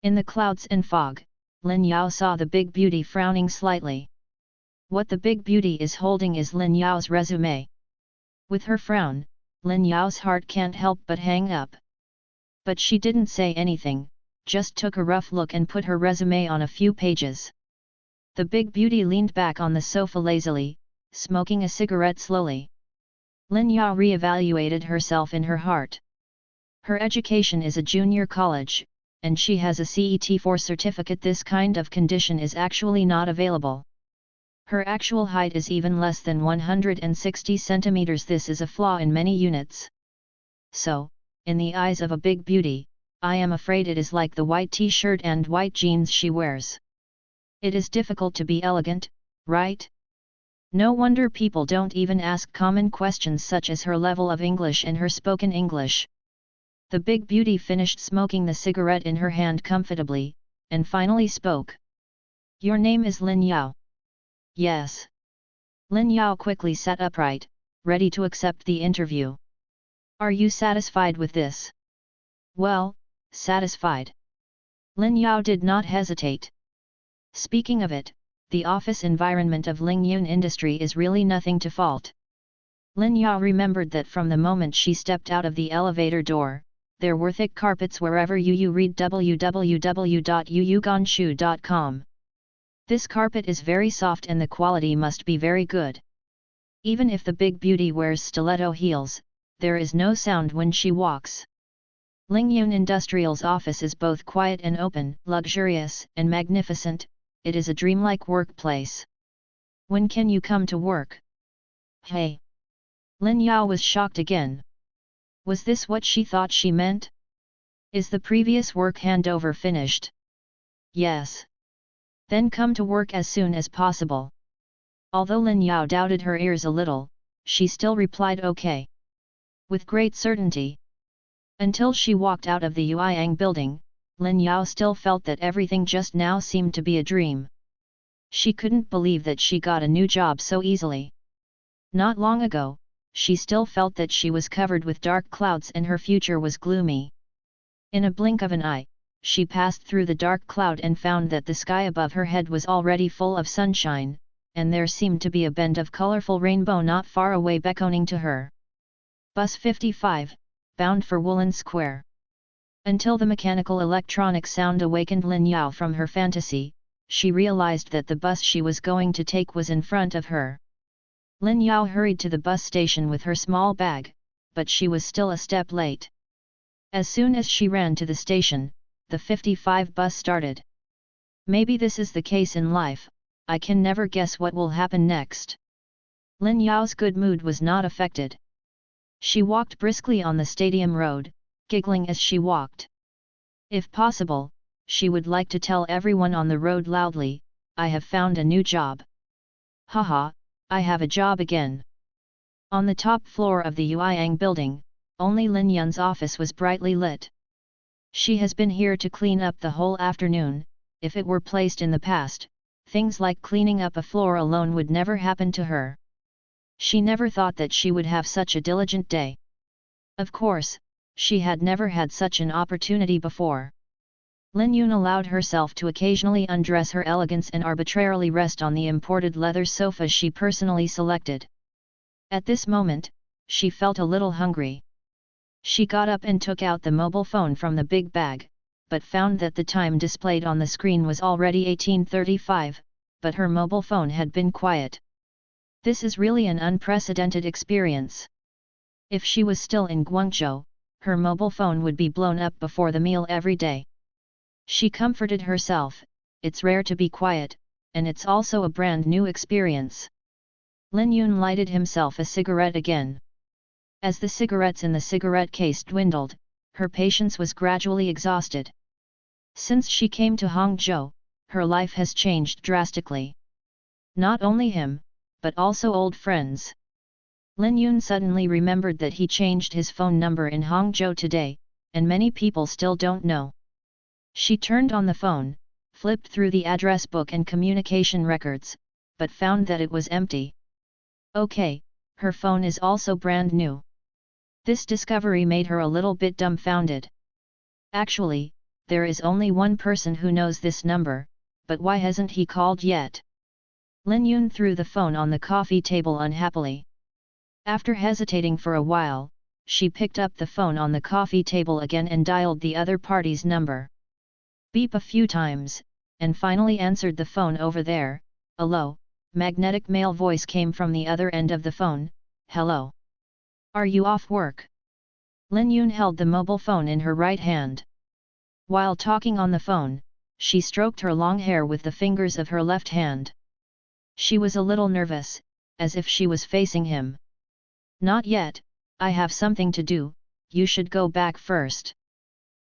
In the clouds and fog, Lin Yao saw the big beauty frowning slightly. What the big beauty is holding is Lin Yao's resume. With her frown, Lin Yao's heart can't help but hang up. But she didn't say anything, just took a rough look and put her resume on a few pages. The big beauty leaned back on the sofa lazily, smoking a cigarette slowly. Lin Yao re-evaluated herself in her heart. Her education is a junior college, and she has a CET4 certificate. This kind of condition is actually not available. Her actual height is even less than 160 centimeters. This is a flaw in many units. So, in the eyes of a big beauty, I am afraid it is like the white t-shirt and white jeans she wears. It is difficult to be elegant, right? No wonder people don't even ask common questions such as her level of English and her spoken English. The big beauty finished smoking the cigarette in her hand comfortably, and finally spoke. Your name is Lin Yao? Yes. Lin Yao quickly sat upright, ready to accept the interview. Are you satisfied with this? Well, satisfied. Lin Yao did not hesitate. Speaking of it, the office environment of Lingyun Industry is really nothing to fault. Lin Yao remembered that from the moment she stepped out of the elevator door, there were thick carpets wherever you read www.yuyuganshu.com. This carpet is very soft and the quality must be very good. Even if the big beauty wears stiletto heels, there is no sound when she walks. Lingyun Industrial's office is both quiet and open, luxurious and magnificent. It is a dreamlike workplace. When can you come to work? Hey! Lin Yao was shocked again. Was this what she thought she meant? Is the previous work handover finished? Yes. Then come to work as soon as possible. Although Lin Yao doubted her ears a little, she still replied okay. With great certainty. Until she walked out of the Yueyang building, Lin Yao still felt that everything just now seemed to be a dream. She couldn't believe that she got a new job so easily. Not long ago, she still felt that she was covered with dark clouds and her future was gloomy. In a blink of an eye, she passed through the dark cloud and found that the sky above her head was already full of sunshine, and there seemed to be a bend of colorful rainbow not far away beckoning to her. Bus 55, bound for Woolen Square. Until the mechanical electronic sound awakened Lin Yao from her fantasy, she realized that the bus she was going to take was in front of her. Lin Yao hurried to the bus station with her small bag, but she was still a step late. As soon as she ran to the station, the 55 bus started. Maybe this is the case in life, I can never guess what will happen next. Lin Yao's good mood was not affected. She walked briskly on the stadium road, giggling as she walked. If possible, she would like to tell everyone on the road loudly, I have found a new job. Haha, I have a job again. On the top floor of the Yueyang building, only Lin Yun's office was brightly lit. She has been here to clean up the whole afternoon. If it were placed in the past, things like cleaning up a floor alone would never happen to her. She never thought that she would have such a diligent day. Of course, she had never had such an opportunity before. Lin Yun allowed herself to occasionally undress her elegance and arbitrarily rest on the imported leather sofas she personally selected. At this moment, she felt a little hungry. She got up and took out the mobile phone from the big bag, but found that the time displayed on the screen was already 18:35, but her mobile phone had been quiet. This is really an unprecedented experience. If she was still in Guangzhou, her mobile phone would be blown up before the meal every day. She comforted herself, it's rare to be quiet, and it's also a brand new experience. Lin Yun lighted himself a cigarette again. As the cigarettes in the cigarette case dwindled, her patience was gradually exhausted. Since she came to Hangzhou, her life has changed drastically. Not only him, but also old friends. Lin Yun suddenly remembered that he changed his phone number in Hangzhou today, and many people still don't know. She turned on the phone, flipped through the address book and communication records, but found that it was empty. Okay, her phone is also brand new. This discovery made her a little bit dumbfounded. Actually, there is only one person who knows this number, but why hasn't he called yet? Lin Yun threw the phone on the coffee table unhappily. After hesitating for a while, she picked up the phone on the coffee table again and dialed the other party's number. Beep a few times, and finally answered the phone over there. A low, magnetic male voice came from the other end of the phone. Hello. Are you off work? Lin Yun held the mobile phone in her right hand. While talking on the phone, she stroked her long hair with the fingers of her left hand. She was a little nervous, as if she was facing him. Not yet, I have something to do, you should go back first.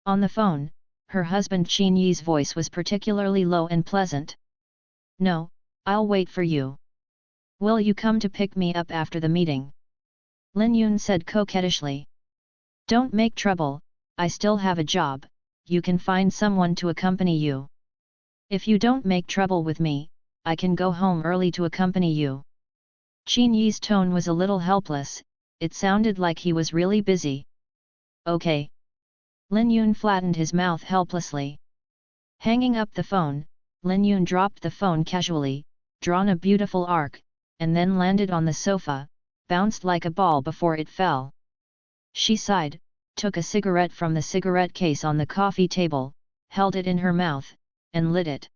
On the phone, her husband Qin Yi's voice was particularly low and pleasant. No, I'll wait for you. Will you come to pick me up after the meeting? Lin Yun said coquettishly. Don't make trouble, I still have a job, you can find someone to accompany you. If you don't make trouble with me, I can go home early to accompany you. Qin Yi's tone was a little helpless, it sounded like he was really busy. Okay. Lin Yun flattened his mouth helplessly. Hanging up the phone, Lin Yun dropped the phone casually, drawn a beautiful arc, and then landed on the sofa, bounced like a ball before it fell. She sighed, took a cigarette from the cigarette case on the coffee table, held it in her mouth, and lit it.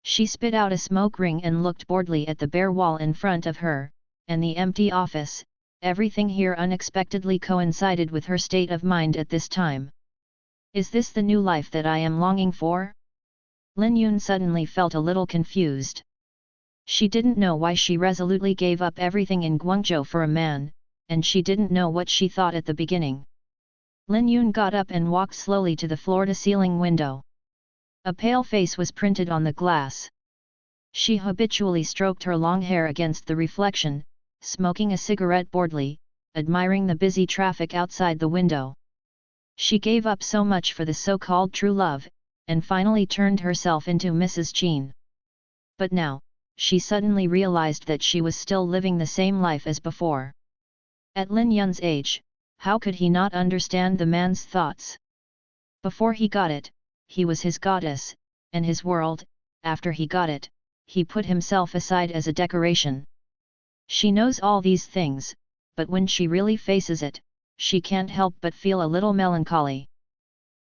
She spit out a smoke ring and looked boredly at the bare wall in front of her, and the empty office. Everything here unexpectedly coincided with her state of mind at this time. Is this the new life that I am longing for? Lin Yun suddenly felt a little confused. She didn't know why she resolutely gave up everything in Guangzhou for a man, and she didn't know what she thought at the beginning. Lin Yun got up and walked slowly to the floor-to-ceiling window. A pale face was printed on the glass. She habitually stroked her long hair against the reflection, smoking a cigarette boredly, admiring the busy traffic outside the window. She gave up so much for the so-called true love, and finally turned herself into Mrs. Qin. But now, she suddenly realized that she was still living the same life as before. At Lin Yun's age, how could he not understand the man's thoughts? Before he got it, he was his goddess, and his world. After he got it, he put himself aside as a decoration. She knows all these things, but when she really faces it, she can't help but feel a little melancholy.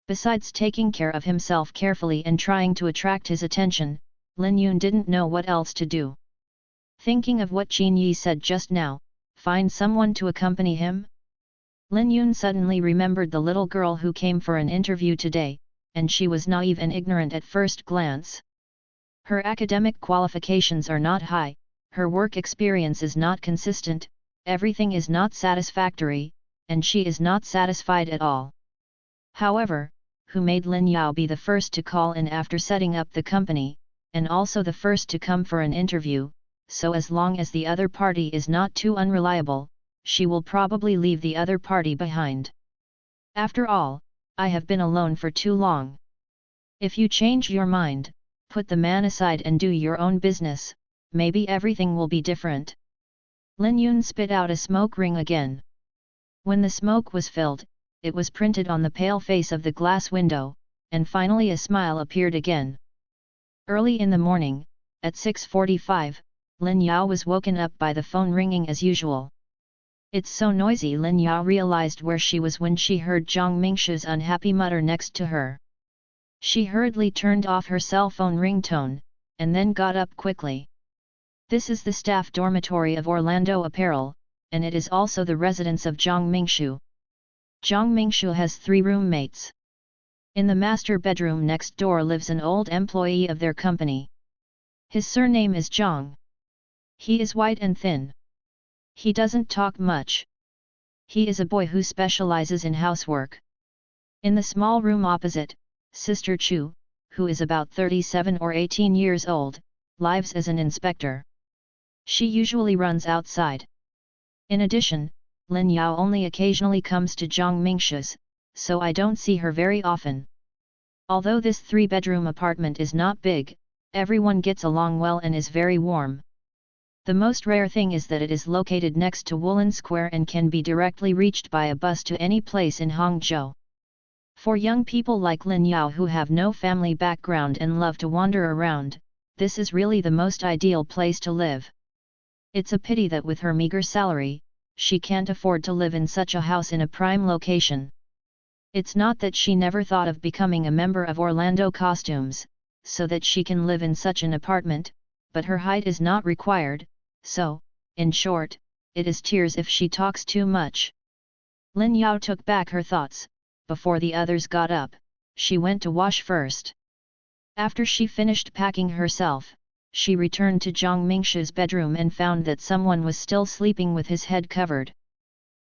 Besides taking care of himself carefully and trying to attract his attention, Lin Yun didn't know what else to do. Thinking of what Qin Yi said just now, find someone to accompany him? Lin Yun suddenly remembered the little girl who came for an interview today, and she was naive and ignorant at first glance. Her academic qualifications are not high, her work experience is not consistent, everything is not satisfactory, and she is not satisfied at all. However, who made Lin Yao be the first to call in after setting up the company, and also the first to come for an interview, so as long as the other party is not too unreliable, she will probably leave the other party behind. After all, I have been alone for too long. If you change your mind, put the man aside and do your own business, maybe everything will be different. Lin Yun spit out a smoke ring again. When the smoke was filled, it was printed on the pale face of the glass window, and finally a smile appeared again. Early in the morning, at 6:45, Lin Yao was woken up by the phone ringing as usual. It's so noisy. Lin Yao realized where she was when she heard Zhang Mingshu's unhappy mutter next to her. She hurriedly turned off her cell phone ringtone, and then got up quickly. This is the staff dormitory of Orlando Apparel, and it is also the residence of Zhang Mingshu. Zhang Mingshu has 3 roommates. In the master bedroom next door lives an old employee of their company. His surname is Zhang. He is white and thin. He doesn't talk much. He is a boy who specializes in housework. In the small room opposite, Sister Chu, who is about 37 or 18 years old, lives as an inspector. She usually runs outside. In addition, Lin Yao only occasionally comes to Zhang Mingshu's, so I don't see her very often. Although this 3-bedroom apartment is not big, everyone gets along well and is very warm. The most rare thing is that it is located next to Woolen Square and can be directly reached by a bus to any place in Hangzhou. For young people like Lin Yao who have no family background and love to wander around, this is really the most ideal place to live. It's a pity that with her meager salary, she can't afford to live in such a house in a prime location. It's not that she never thought of becoming a member of Orlando Costumes, so that she can live in such an apartment, but her height is not required, so, in short, it is tears if she talks too much. Lin Yao took back her thoughts. Before the others got up, she went to wash first. After she finished packing herself, she returned to Zhang Mingshu's bedroom and found that someone was still sleeping with his head covered.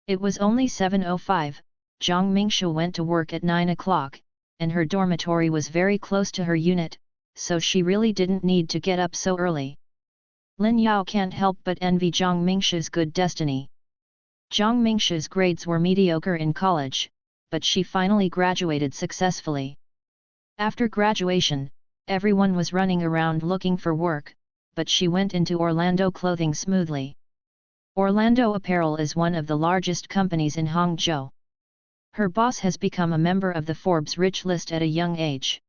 It was only 7:05, Zhang Mingshu went to work at 9 o'clock, and her dormitory was very close to her unit, so she really didn't need to get up so early. Lin Yao can't help but envy Zhang Mingshu's good destiny. Zhang Mingshu's grades were mediocre in college, but she finally graduated successfully. After graduation, everyone was running around looking for work, but she went into Orlando Clothing smoothly. Orlando Apparel is one of the largest companies in Hangzhou. Her boss has become a member of the Forbes Rich list at a young age.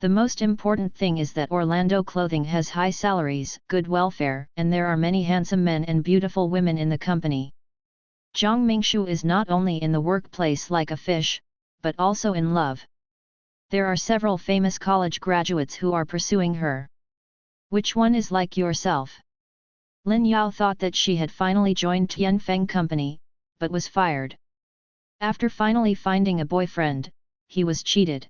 The most important thing is that Orlando Clothing has high salaries, good welfare, and there are many handsome men and beautiful women in the company. Zhang Mingshu is not only in the workplace like a fish, but also in love. There are several famous college graduates who are pursuing her. Which one is like yourself? Lin Yao thought that she had finally joined Tianfeng Company, but was fired. After finally finding a boyfriend, he was cheated.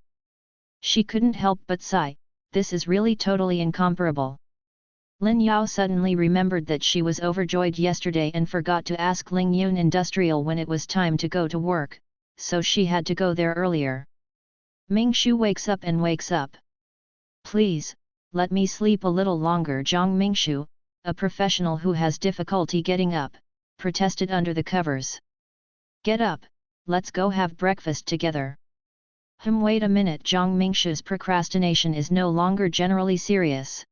She couldn't help but sigh, this is really totally incomparable. Lin Yao suddenly remembered that she was overjoyed yesterday and forgot to ask Ling Yun Industrial when it was time to go to work, so she had to go there earlier. Mingshu wakes up and wakes up. Please, let me sleep a little longer. Zhang Mingshu, a professional who has difficulty getting up, protested under the covers. Get up, let's go have breakfast together. Wait a minute. Zhang Mingshu's procrastination is no longer generally serious.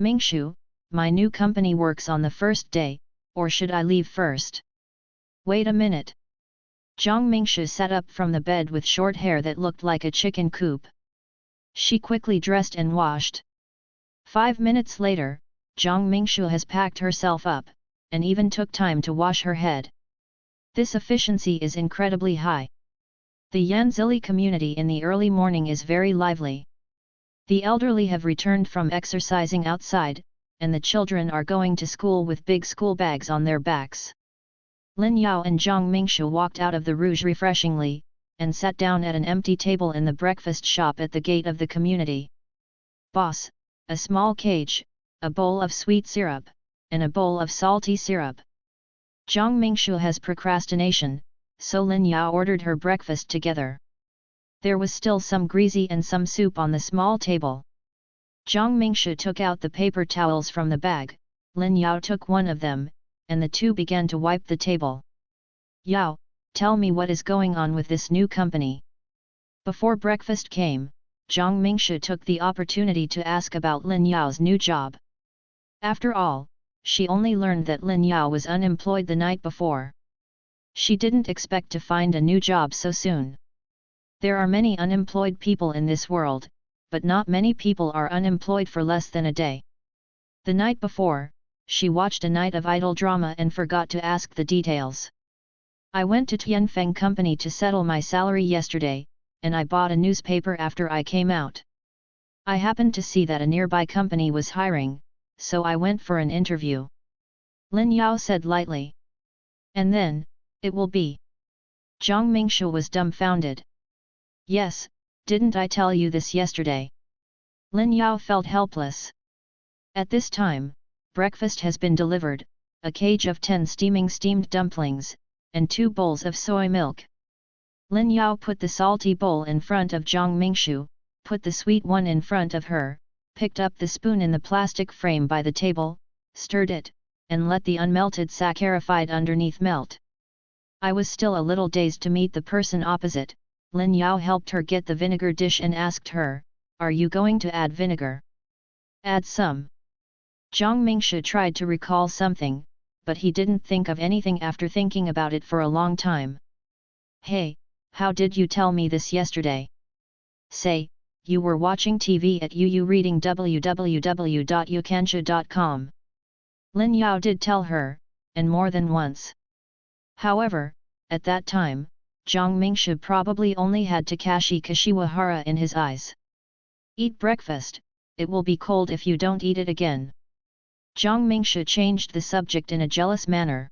Mingshu, my new company works on the first day, or should I leave first? Wait a minute. Zhang Mingshu sat up from the bed with short hair that looked like a chicken coop. She quickly dressed and washed. 5 minutes later, Zhang Mingshu has packed herself up, and even took time to wash her head. This efficiency is incredibly high. The Yanzili community in the early morning is very lively. The elderly have returned from exercising outside, and the children are going to school with big school bags on their backs. Lin Yao and Zhang Mingshu walked out of the Rouge refreshingly, and sat down at an empty table in the breakfast shop at the gate of the community. Boss, a small cage, a bowl of sweet syrup, and a bowl of salty syrup. Zhang Mingshu has procrastination, so Lin Yao ordered her breakfast together. There was still some greasy and some soup on the small table. Zhang Mingshu took out the paper towels from the bag, Lin Yao took one of them, and the two began to wipe the table. Yao, tell me what is going on with this new company. Before breakfast came, Zhang Mingshu took the opportunity to ask about Lin Yao's new job. After all, she only learned that Lin Yao was unemployed the night before. She didn't expect to find a new job so soon. There are many unemployed people in this world, but not many people are unemployed for less than a day. The night before, she watched a night of idol drama and forgot to ask the details. I went to Tianfeng Company to settle my salary yesterday, and I bought a newspaper after I came out. I happened to see that a nearby company was hiring, so I went for an interview. Lin Yao said lightly. And then, it will be. Zhang Mingshu was dumbfounded. Yes, didn't I tell you this yesterday? Lin Yao felt helpless. At this time, breakfast has been delivered, a cage of 10 steamed dumplings, and 2 bowls of soy milk. Lin Yao put the salty bowl in front of Zhang Mingshu, put the sweet one in front of her, picked up the spoon in the plastic frame by the table, stirred it, and let the unmelted saccharide underneath melt. I was still a little dazed to meet the person opposite. Lin Yao helped her get the vinegar dish and asked her, "Are you going to add vinegar?" "Add some." Zhang Mingshu tried to recall something, but he didn't think of anything after thinking about it for a long time. "Hey, how did you tell me this yesterday?" "Say, you were watching TV at UU reading www.yukansha.com. Lin Yao did tell her, and more than once. However, at that time, Zhang Mingshu probably only had Takashi Kashiwahara in his eyes. "Eat breakfast, it will be cold if you don't eat it again." Zhang Mingshu changed the subject in a jealous manner.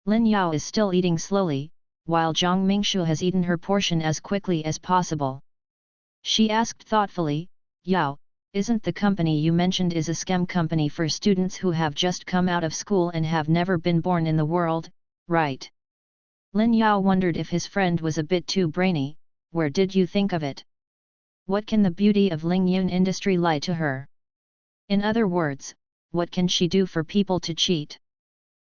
Lin Yao is still eating slowly, while Zhang Mingshu has eaten her portion as quickly as possible. She asked thoughtfully, "Yao, isn't the company you mentioned is a scam company for students who have just come out of school and have never been born in the world, right?" Lin Yao wondered if his friend was a bit too brainy. "Where did you think of it? What can the beauty of Lingyun industry lie to her? In other words, what can she do for people to cheat?"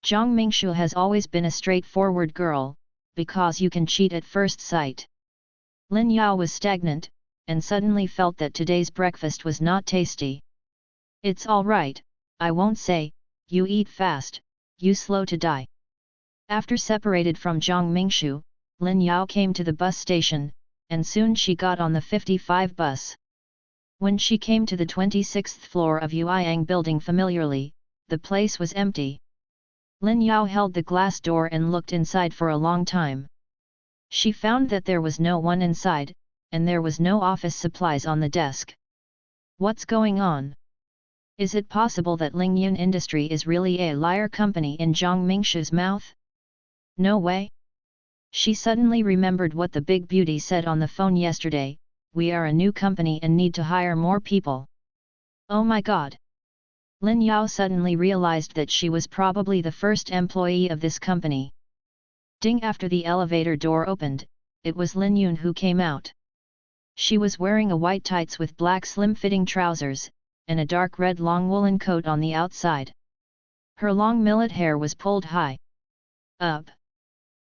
Zhang Mingshu has always been a straightforward girl, because you can cheat at first sight. Lin Yao was stagnant, and suddenly felt that today's breakfast was not tasty. "It's all right, I won't say, you eat fast, you slow to die." After separated from Zhang Mingshu, Lin Yao came to the bus station, and soon she got on the 55 bus. When she came to the 26th floor of Yueyang building familiarly, the place was empty. Lin Yao held the glass door and looked inside for a long time. She found that there was no one inside, and there was no office supplies on the desk. What's going on? Is it possible that Lingyun Industry is really a liar company in Zhang Mingshu's mouth? No way. She suddenly remembered what the big beauty said on the phone yesterday, "We are a new company and need to hire more people." Oh my god! Lin Yao suddenly realized that she was probably the first employee of this company. Ding! After the elevator door opened, it was Lin Yun who came out. She was wearing a white tights with black slim-fitting trousers, and a dark red long woolen coat on the outside. Her long millet hair was pulled high up.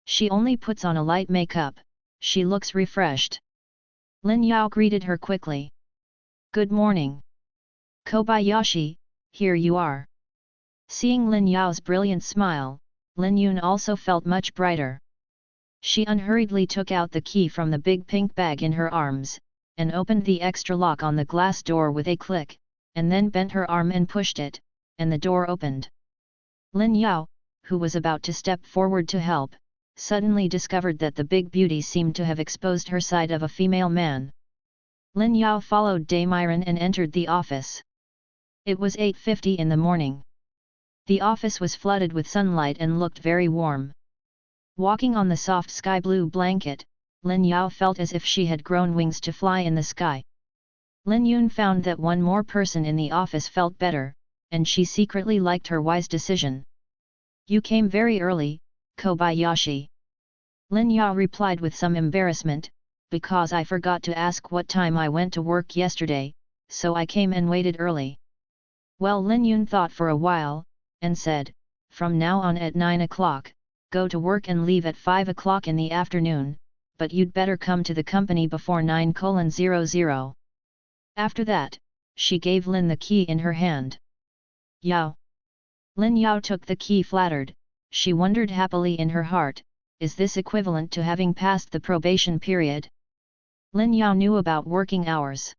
She only puts on a light makeup, she looks refreshed. Lin Yao greeted her quickly. "Good morning. Kobayashi, here you are." Seeing Lin Yao's brilliant smile, Lin Yun also felt much brighter. She unhurriedly took out the key from the big pink bag in her arms, and opened the extra lock on the glass door with a click, and then bent her arm and pushed it, and the door opened. Lin Yao, who was about to step forward to help, suddenly discovered that the big beauty seemed to have exposed her side of a female man. Lin Yao followed Dameiran and entered the office. It was 8:50 in the morning. The office was flooded with sunlight and looked very warm. Walking on the soft sky blue blanket, Lin Yao felt as if she had grown wings to fly in the sky. Lin Yun found that one more person in the office felt better, and she secretly liked her wise decision. "You came very early, Kobayashi." Lin Yao replied with some embarrassment, "Because I forgot to ask what time I went to work yesterday, so I came and waited early." Well, Lin Yun thought for a while, and said, "From now on at 9 o'clock, go to work and leave at 5 o'clock in the afternoon, but you'd better come to the company before 9:00. After that, she gave Lin the key in her hand. "Yao." Lin Yao took the key flattered. She wondered happily in her heart, is this equivalent to having passed the probation period? Lin Yao knew about working hours.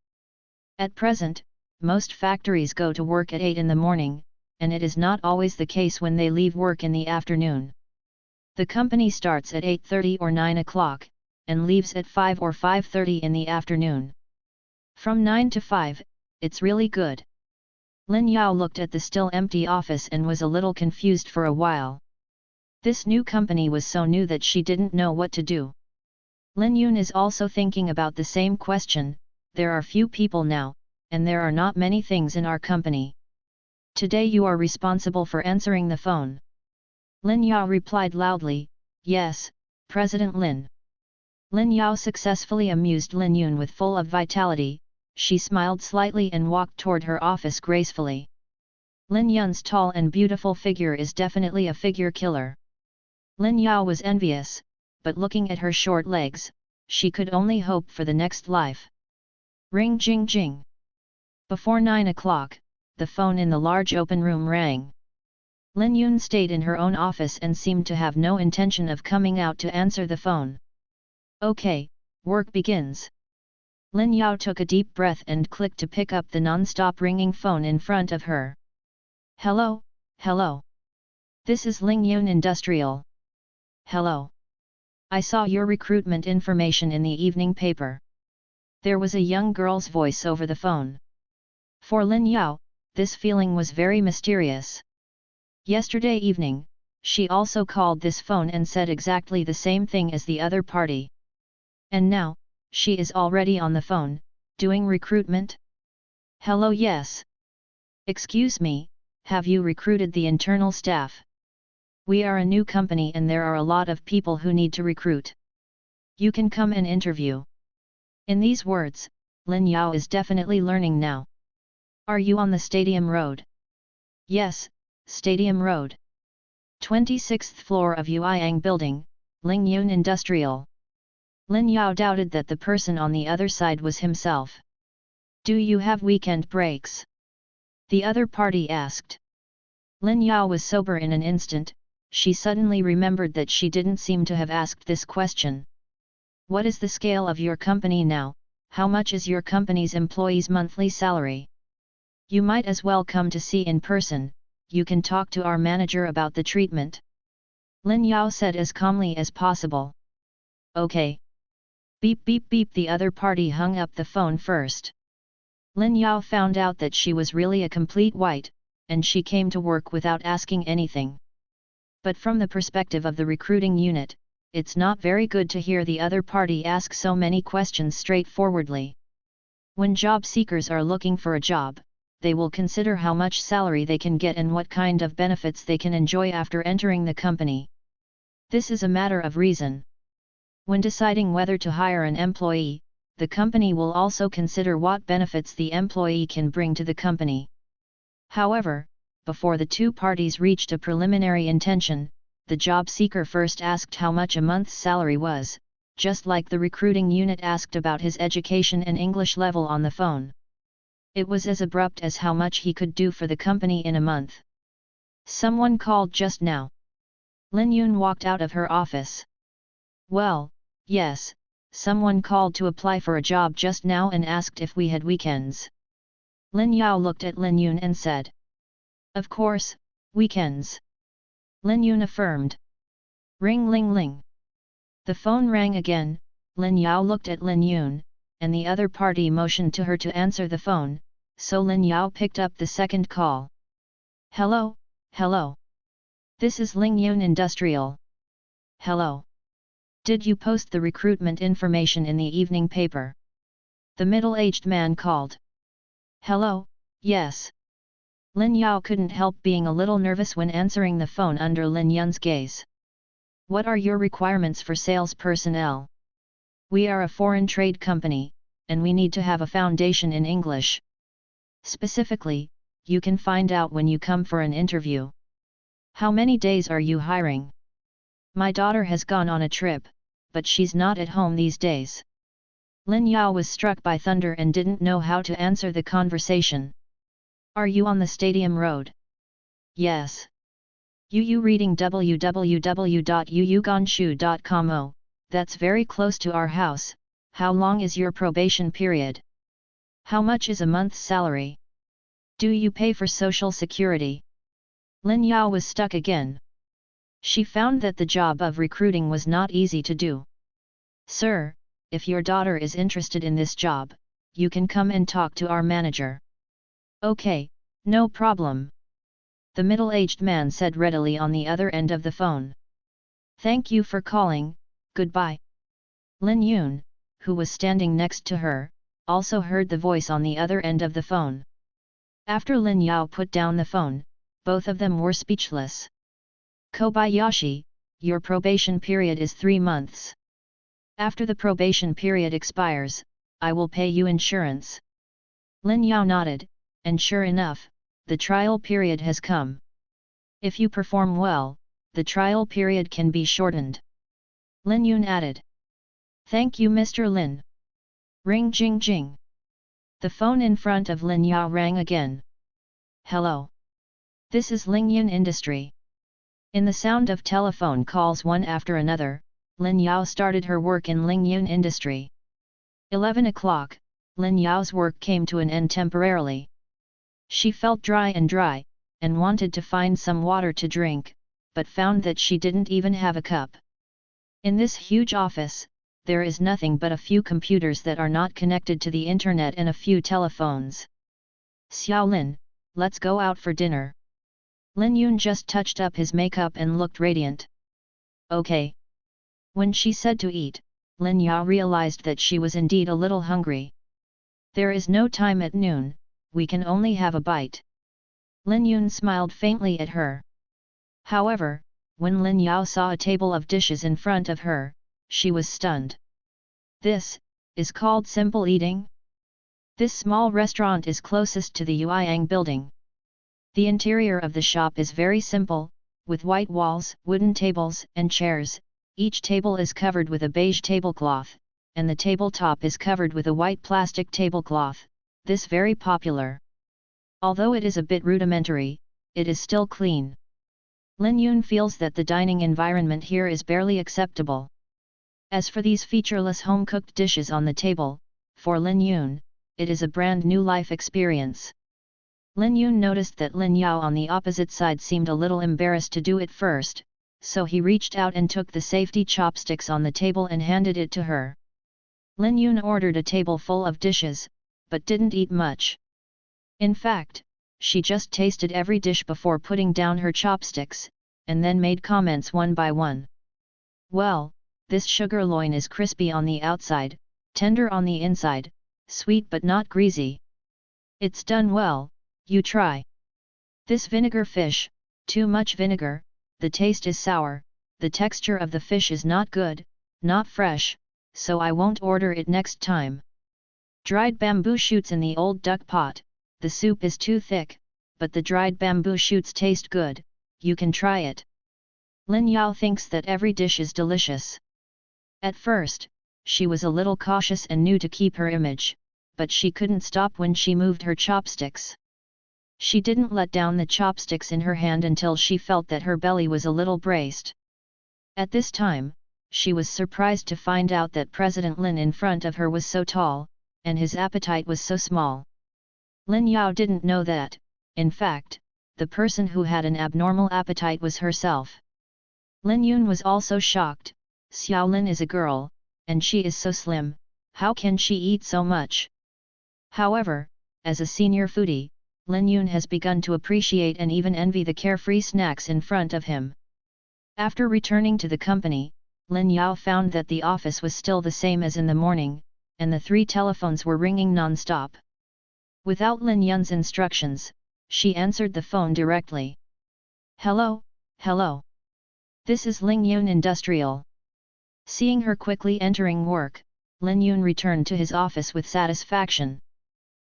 At present, most factories go to work at 8 in the morning, and it is not always the case when they leave work in the afternoon. The company starts at 8:30 or 9 o'clock, and leaves at 5 or 5:30 in the afternoon. From 9 to 5, it's really good. Lin Yao looked at the still empty office and was a little confused for a while. This new company was so new that she didn't know what to do. Lin Yun is also thinking about the same question. There are few people now, and there are not many things in our company. Today you are responsible for answering the phone. Lin Yao replied loudly, "Yes, President Lin." Lin Yao successfully amused Lin Yun with full of vitality. She smiled slightly and walked toward her office gracefully. Lin Yun's tall and beautiful figure is definitely a figure killer. Lin Yao was envious, but looking at her short legs, she could only hope for the next life. Ring jing jing. Before 9 o'clock, the phone in the large open room rang. Lin Yun stayed in her own office and seemed to have no intention of coming out to answer the phone. Okay, work begins. Lin Yao took a deep breath and clicked to pick up the non-stop ringing phone in front of her. Hello, hello. This is Ling Yun Industrial. Hello. I saw your recruitment information in the evening paper. There was a young girl's voice over the phone. For Lin Yao, this feeling was very mysterious. Yesterday evening, she also called this phone and said exactly the same thing as the other party. And now, she is already on the phone, doing recruitment? Hello, yes. Excuse me, have you recruited the internal staff? We are a new company and there are a lot of people who need to recruit. You can come and interview. In these words, Lin Yao is definitely learning now. Are you on the Stadium Road? Yes, Stadium Road. 26th floor of Yueyang Building, Ling Yun Industrial. Lin Yao doubted that the person on the other side was himself. Do you have weekend breaks? The other party asked. Lin Yao was sober in an instant. She suddenly remembered that she didn't seem to have asked this question. What is the scale of your company now? How much is your company's employees' monthly salary? You might as well come to see in person, you can talk to our manager about the treatment. Lin Yao said as calmly as possible. Okay. Beep beep beep. The other party hung up the phone first. Lin Yao found out that she was really a complete white, and she came to work without asking anything. But from the perspective of the recruiting unit, it's not very good to hear the other party ask so many questions straightforwardly. When job seekers are looking for a job, they will consider how much salary they can get and what kind of benefits they can enjoy after entering the company. This is a matter of reason. When deciding whether to hire an employee, the company will also consider what benefits the employee can bring to the company. However, before the two parties reached a preliminary intention, the job seeker first asked how much a month's salary was, just like the recruiting unit asked about his education and English level on the phone. It was as abrupt as how much he could do for the company in a month. Someone called just now. Lin Yun walked out of her office. Well, yes, someone called to apply for a job just now and asked if we had weekends. Lin Yao looked at Lin Yun and said. Of course, weekends. Lin Yun affirmed. Ring ling ling. The phone rang again. Lin Yao looked at Lin Yun, and the other party motioned to her to answer the phone, so Lin Yao picked up the second call. Hello, hello. This is Ling Yun Industrial. Hello. Did you post the recruitment information in the evening paper? The middle-aged man called. Hello, yes. Lin Yao couldn't help being a little nervous when answering the phone under Lin Yun's gaze. What are your requirements for sales personnel? We are a foreign trade company, and we need to have a foundation in English. Specifically, you can find out when you come for an interview. How many days are you hiring? My daughter has gone on a trip, but she's not at home these days. Lin Yao was struck by thunder and didn't know how to answer the conversation. Are you on the Stadium Road? Yes. You reading www.yuyugonshu.com. Oh, that's very close to our house. How long is your probation period? How much is a month's salary? Do you pay for social security? Lin Yao was stuck again. She found that the job of recruiting was not easy to do. Sir, if your daughter is interested in this job, you can come and talk to our manager. Okay, no problem. The middle-aged man said readily on the other end of the phone. Thank you for calling, goodbye. Lin Yun, who was standing next to her, also heard the voice on the other end of the phone. After Lin Yao put down the phone, both of them were speechless. Kobayashi, your probation period is 3 months. After the probation period expires, I will pay you insurance. Lin Yao nodded, and sure enough, the trial period has come. If you perform well, the trial period can be shortened. Lin Yun added. Thank you, Mr. Lin. Ring jing jing. The phone in front of Lin Yao rang again. Hello. This is Ling Yun Industry. In the sound of telephone calls one after another, Lin Yao started her work in Ling Yun Industry. 11 o'clock, Lin Yao's work came to an end temporarily. She felt dry, and wanted to find some water to drink, but found that she didn't even have a cup. In this huge office, there is nothing but a few computers that are not connected to the internet and a few telephones. Xiao Lin, let's go out for dinner. Lin Yun just touched up his makeup and looked radiant. Okay. When she said to eat, Lin Yao realized that she was indeed a little hungry. There is no time at noon, we can only have a bite. Lin Yun smiled faintly at her. However, when Lin Yao saw a table of dishes in front of her, she was stunned. This is called simple eating? This small restaurant is closest to the Yueyang building. The interior of the shop is very simple, with white walls, wooden tables and chairs. Each table is covered with a beige tablecloth, and the tabletop is covered with a white plastic tablecloth, this very popular. Although it is a bit rudimentary, it is still clean. Lin Yun feels that the dining environment here is barely acceptable. As for these featureless home-cooked dishes on the table, for Lin Yun, it is a brand new life experience. Lin Yun noticed that Lin Yao on the opposite side seemed a little embarrassed to do it first, so he reached out and took the safety chopsticks on the table and handed it to her. Lin Yun ordered a table full of dishes, but didn't eat much. In fact, she just tasted every dish before putting down her chopsticks, and then made comments one by one. Well, this sugar loin is crispy on the outside, tender on the inside, sweet but not greasy. It's done well, you try. This vinegar fish, too much vinegar, the taste is sour, the texture of the fish is not good, not fresh, so I won't order it next time. Dried bamboo shoots in the old duck pot, the soup is too thick, but the dried bamboo shoots taste good, you can try it. Lin Yao thinks that every dish is delicious. At first, she was a little cautious and knew to keep her image, but she couldn't stop when she moved her chopsticks. She didn't let down the chopsticks in her hand until she felt that her belly was a little braced. At this time, she was surprised to find out that President Lin in front of her was so tall, and his appetite was so small. Lin Yao didn't know that, in fact, the person who had an abnormal appetite was herself. Lin Yun was also shocked. Xiao Lin is a girl, and she is so slim, how can she eat so much? However, as a senior foodie, Lin Yun has begun to appreciate and even envy the carefree snacks in front of him. After returning to the company, Lin Yao found that the office was still the same as in the morning, and the 3 telephones were ringing non-stop. Without Lin Yun's instructions, she answered the phone directly. Hello, hello. This is Ling Yun Industrial. Seeing her quickly entering work, Lin Yun returned to his office with satisfaction.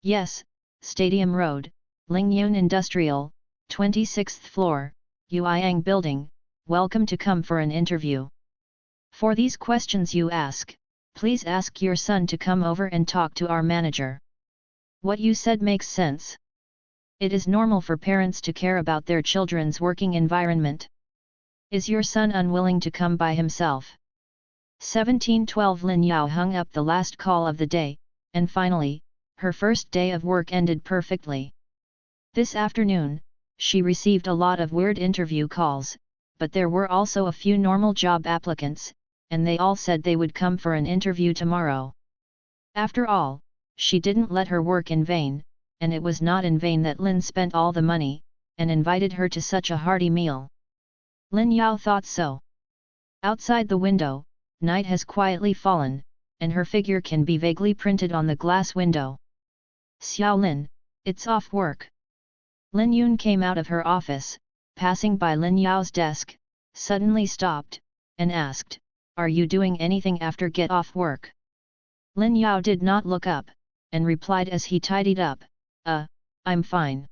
Yes, Stadium Road, Ling Yun Industrial, 26th floor, Yueyang Building, welcome to come for an interview. For these questions you ask, please ask your son to come over and talk to our manager. What you said makes sense. It is normal for parents to care about their children's working environment. Is your son unwilling to come by himself? 1712 Lin Yao hung up the last call of the day, and finally, her first day of work ended perfectly. This afternoon, she received a lot of weird interview calls, but there were also a few normal job applicants, and they all said they would come for an interview tomorrow. After all, she didn't let her work in vain, and it was not in vain that Lin spent all the money, and invited her to such a hearty meal. Lin Yao thought so. Outside the window, night has quietly fallen, and her figure can be vaguely printed on the glass window. Xiao Lin, it's off work. Lin Yun came out of her office, passing by Lin Yao's desk, suddenly stopped, and asked, "Are you doing anything after get off work?" Lin Yao did not look up, and replied as he tidied up, I'm fine.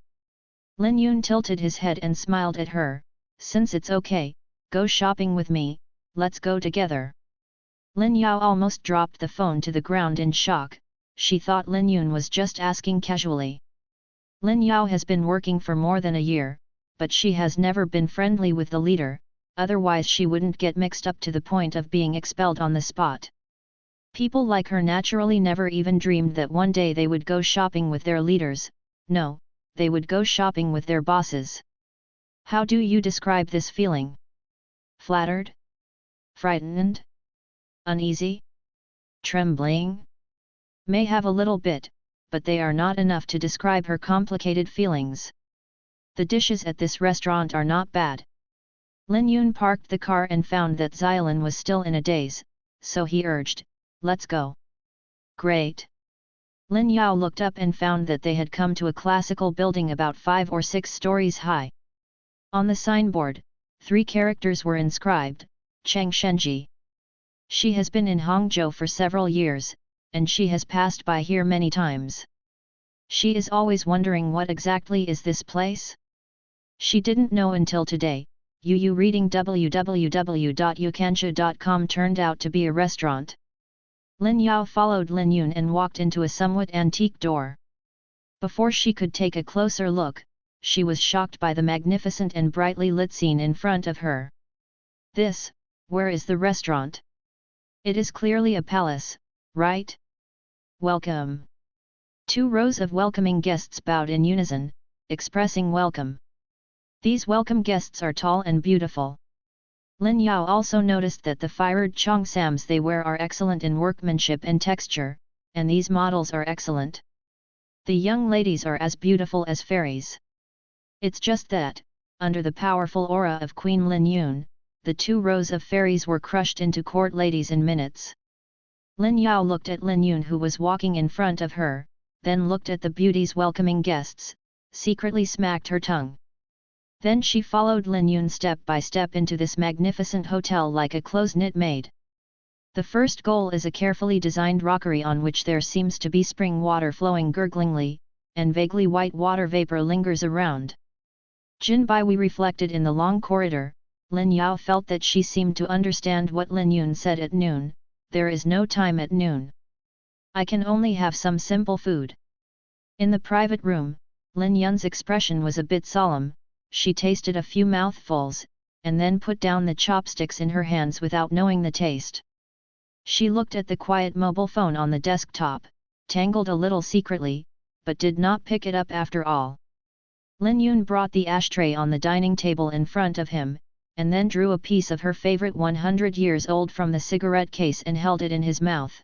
Lin Yun tilted his head and smiled at her. Since it's okay, go shopping with me, let's go together. Lin Yao almost dropped the phone to the ground in shock. She thought Lin Yun was just asking casually. Lin Yao has been working for more than a year, but she has never been friendly with the leader, otherwise she wouldn't get mixed up to the point of being expelled on the spot. People like her naturally never even dreamed that one day they would go shopping with their leaders. No, they would go shopping with their bosses. How do you describe this feeling? Flattered? Frightened? Uneasy? Trembling? May have a little bit, but they are not enough to describe her complicated feelings. The dishes at this restaurant are not bad. Lin Yun parked the car and found that Xiaolin was still in a daze, so he urged, let's go. Great. Lin Yao looked up and found that they had come to a classical building about 5 or 6 stories high. On the signboard, 3 characters were inscribed, Cheng Shenji. She has been in Hangzhou for several years, and she has passed by here many times. She is always wondering what exactly is this place? She didn't know until today. Yu reading www.yukansha.com turned out to be a restaurant. Lin Yao followed Lin Yun and walked into a somewhat antique door. Before she could take a closer look, she was shocked by the magnificent and brightly lit scene in front of her. Where is the restaurant? It is clearly a palace, right? Welcome. 2 rows of welcoming guests bowed in unison, expressing welcome. These welcome guests are tall and beautiful. Lin Yao also noticed that the fired cheongsams they wear are excellent in workmanship and texture, and these models are excellent. The young ladies are as beautiful as fairies. It's just that, under the powerful aura of Queen Lin Yun, the 2 rows of fairies were crushed into court ladies in minutes. Lin Yao looked at Lin Yun who was walking in front of her, then looked at the beauties welcoming guests, secretly smacked her tongue. Then she followed Lin Yun step by step into this magnificent hotel like a close-knit maid. The first goal is a carefully designed rockery on which there seems to be spring water flowing gurglingly, and vaguely white water vapor lingers around. Jin Baihui reflected in the long corridor. Lin Yao felt that she seemed to understand what Lin Yun said at noon. There is no time at noon. I can only have some simple food. In the private room, Lin Yun's expression was a bit solemn. She tasted a few mouthfuls, and then put down the chopsticks in her hands without knowing the taste. She looked at the quiet mobile phone on the desktop, tangled a little secretly, but did not pick it up after all. Lin Yun brought the ashtray on the dining table in front of him, and then drew a piece of her favorite 100 years old from the cigarette case and held it in his mouth.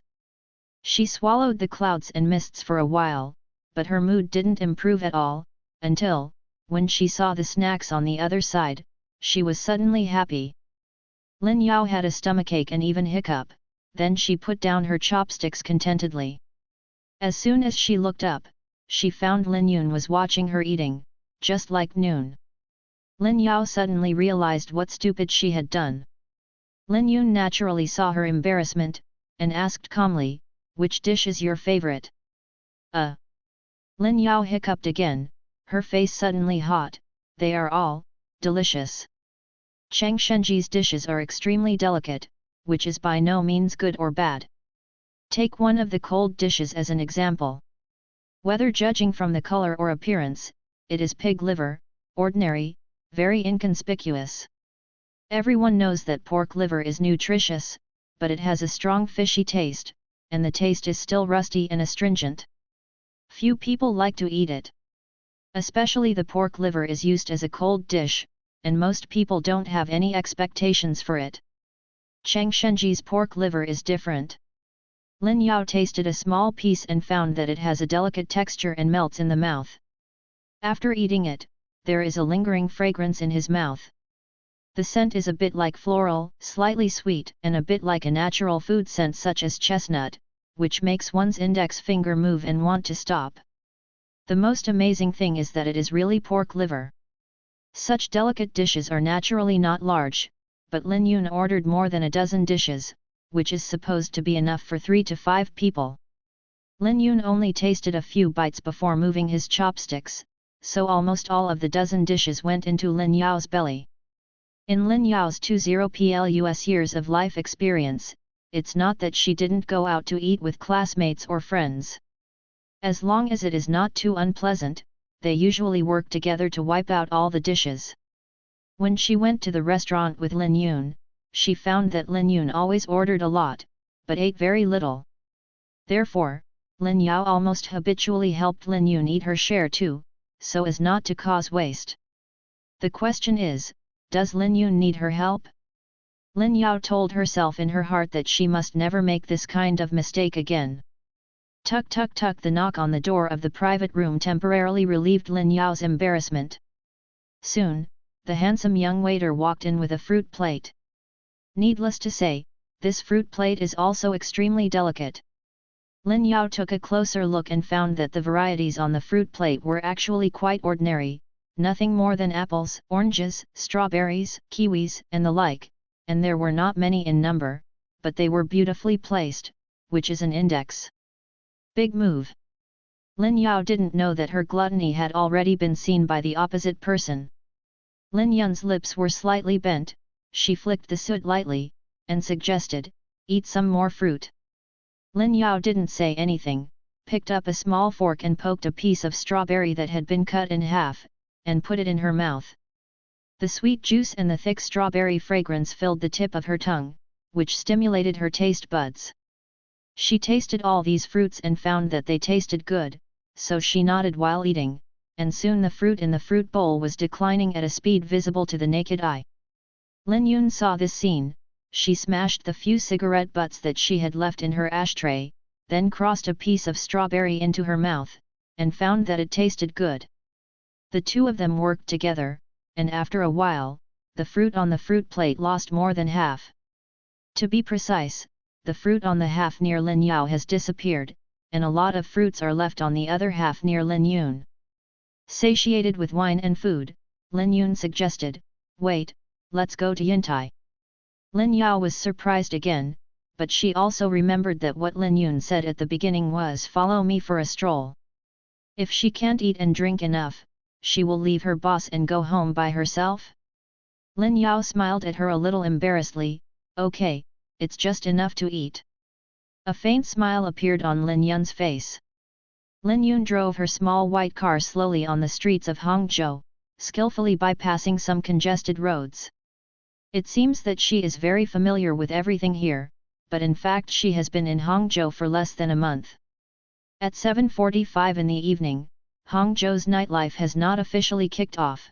She swallowed the clouds and mists for a while, but her mood didn't improve at all, until, when she saw the snacks on the other side, she was suddenly happy. Lin Yao had a stomachache and even hiccup, then she put down her chopsticks contentedly. As soon as she looked up, she found Lin Yun was watching her eating, just like noon. Lin Yao suddenly realized what stupid she had done. Lin Yun naturally saw her embarrassment, and asked calmly, "Which dish is your favorite?" Lin Yao hiccuped again, her face suddenly hot. "They are all delicious. Cheng Shenji's dishes are extremely delicate, which is by no means good or bad. Take one of the cold dishes as an example. Whether judging from the color or appearance, it is pig liver, ordinary, very inconspicuous. Everyone knows that pork liver is nutritious, but it has a strong fishy taste, and the taste is still rusty and astringent. Few people like to eat it. Especially the pork liver is used as a cold dish, and most people don't have any expectations for it. Cheng Shenji's pork liver is different." Lin Yao tasted a small piece and found that it has a delicate texture and melts in the mouth. After eating it, there is a lingering fragrance in his mouth. The scent is a bit like floral, slightly sweet, and a bit like a natural food scent such as chestnut, which makes one's index finger move and want to stop. The most amazing thing is that it is really pork liver. Such delicate dishes are naturally not large, but Lin Yun ordered more than a dozen dishes, which is supposed to be enough for 3 to 5 people. Lin Yun only tasted a few bites before moving his chopsticks, so almost all of the dozen dishes went into Lin Yao's belly. In Lin Yao's 20 plus years of life experience, it's not that she didn't go out to eat with classmates or friends. As long as it is not too unpleasant, they usually work together to wipe out all the dishes. When she went to the restaurant with Lin Yun, she found that Lin Yun always ordered a lot, but ate very little. Therefore, Lin Yao almost habitually helped Lin Yun eat her share too, so as not to cause waste. The question is, does Lin Yun need her help? Lin Yao told herself in her heart that she must never make this kind of mistake again. Tuk tuk tuk, the knock on the door of the private room temporarily relieved Lin Yao's embarrassment. Soon, the handsome young waiter walked in with a fruit plate. Needless to say, this fruit plate is also extremely delicate. Lin Yao took a closer look and found that the varieties on the fruit plate were actually quite ordinary, nothing more than apples, oranges, strawberries, kiwis, and the like, and there were not many in number, but they were beautifully placed, which is an index. Big move. Lin Yao didn't know that her gluttony had already been seen by the opposite person. Lin Yun's lips were slightly bent, she flicked the soot lightly, and suggested, "Eat some more fruit." Lin Yao didn't say anything, picked up a small fork and poked a piece of strawberry that had been cut in half, and put it in her mouth. The sweet juice and the thick strawberry fragrance filled the tip of her tongue, which stimulated her taste buds. She tasted all these fruits and found that they tasted good, so she nodded while eating, and soon the fruit in the fruit bowl was declining at a speed visible to the naked eye. Lin Yun saw this scene. She smashed the few cigarette butts that she had left in her ashtray, then crossed a piece of strawberry into her mouth, and found that it tasted good. The two of them worked together, and after a while, the fruit on the fruit plate lost more than half. To be precise, the fruit on the half near Lin Yao has disappeared, and a lot of fruits are left on the other half near Lin Yun. Satiated with wine and food, Lin Yun suggested, "Wait, let's go to Yintai." Lin Yao was surprised again, but she also remembered that what Lin Yun said at the beginning was "follow me for a stroll." If she can't eat and drink enough, she will leave her boss and go home by herself? Lin Yao smiled at her a little embarrassedly, "Okay, it's just enough to eat." A faint smile appeared on Lin Yun's face. Lin Yun drove her small white car slowly on the streets of Hangzhou, skillfully bypassing some congested roads. It seems that she is very familiar with everything here, but in fact she has been in Hangzhou for less than a month. At 7:45 in the evening, Hangzhou's nightlife has not officially kicked off.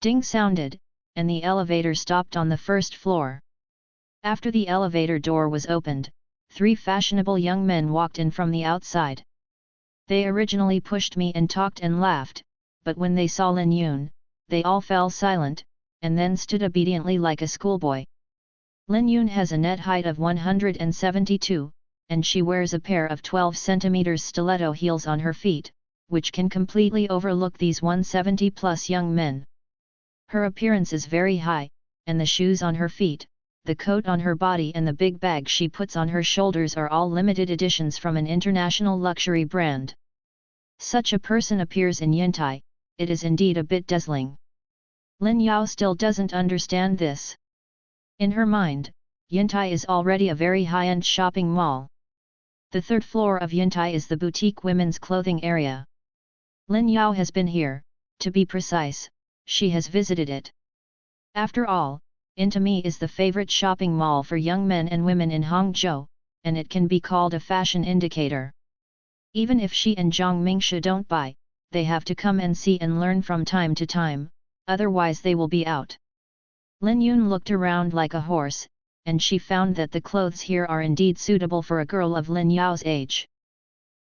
Ding sounded, and the elevator stopped on the first floor. After the elevator door was opened, 3 fashionable young men walked in from the outside. They originally pushed me and talked and laughed, but when they saw Lin Yun, they all fell silent, and then stood obediently like a schoolboy. Lin Yun has a net height of 172, and she wears a pair of 12 cm stiletto heels on her feet, which can completely overlook these 170-plus young men. Her appearance is very high, and the shoes on her feet, the coat on her body and the big bag she puts on her shoulders are all limited editions from an international luxury brand. Such a person appears in Yintai, it is indeed a bit dazzling. Lin Yao still doesn't understand this. In her mind, Yintai is already a very high-end shopping mall. The 3rd floor of Yintai is the boutique women's clothing area. Lin Yao has been here, to be precise, she has visited it. After all, Yintai is the favorite shopping mall for young men and women in Hangzhou, and it can be called a fashion indicator. Even if she and Zhang Mingsha don't buy, they have to come and see and learn from time to time, otherwise they will be out. Lin Yun looked around like a horse, and she found that the clothes here are indeed suitable for a girl of Lin Yao's age.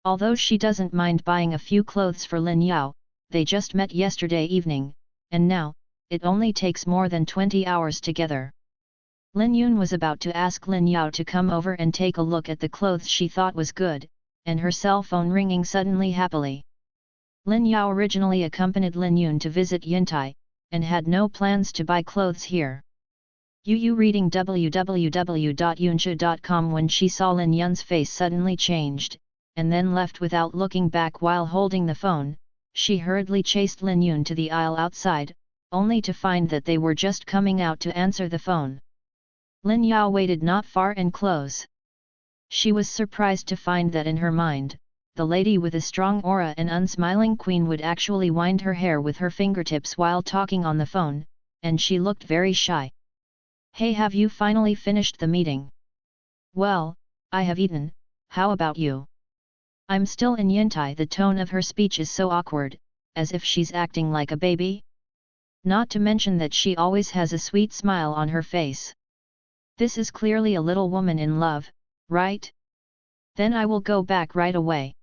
Although she doesn't mind buying a few clothes for Lin Yao, they just met yesterday evening, and now, it only takes more than 20 hours together. Lin Yun was about to ask Lin Yao to come over and take a look at the clothes she thought was good, and her cell phone ringing suddenly happily. Lin Yao originally accompanied Lin Yun to visit Yintai, and had no plans to buy clothes here. Reading www.yunsha.com. When she saw Lin Yun's face suddenly changed, and then left without looking back while holding the phone, She hurriedly chased Lin Yun to the aisle outside, only to find that they were just coming out to answer the phone. Lin Yao waited not far and close. She was surprised to find that in her mind, the lady with a strong aura and unsmiling queen would actually wind her hair with her fingertips while talking on the phone, and she looked very shy. "Hey, have you finally finished the meeting?" "Well, I have eaten, how about you?" "I'm still in Yintai." The tone of her speech is so awkward, as if she's acting like a baby. Not to mention that she always has a sweet smile on her face. This is clearly a little woman in love, right? Then I will go back right away.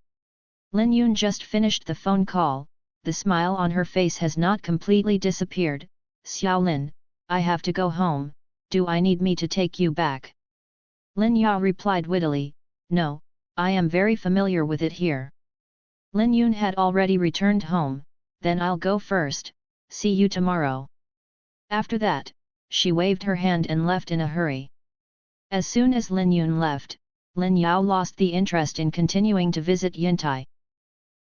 Lin Yun just finished the phone call, the smile on her face has not completely disappeared. "Xiao Lin, I have to go home, do I need me to take you back?" Lin Yao replied wittily, "No, I am very familiar with it here." Lin Yun had already returned home, "Then I'll go first, see you tomorrow." After that, she waved her hand and left in a hurry. As soon as Lin Yun left, Lin Yao lost the interest in continuing to visit Yintai.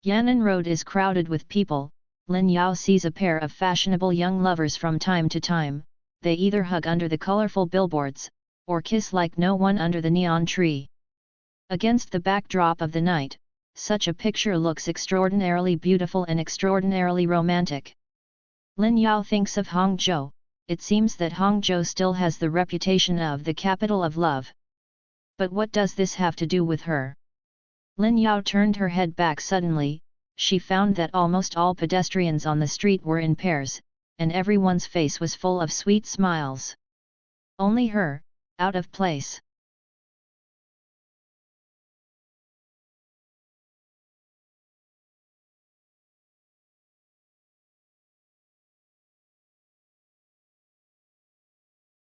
Yan'an Road is crowded with people. Lin Yao sees a pair of fashionable young lovers from time to time. They either hug under the colorful billboards, or kiss like no one under the neon tree. Against the backdrop of the night, such a picture looks extraordinarily beautiful and extraordinarily romantic. Lin Yao thinks of Hangzhou. It seems that Hangzhou still has the reputation of the capital of love. But what does this have to do with her? Lin Yao turned her head back suddenly. She found that almost all pedestrians on the street were in pairs, and everyone's face was full of sweet smiles. Only her, out of place.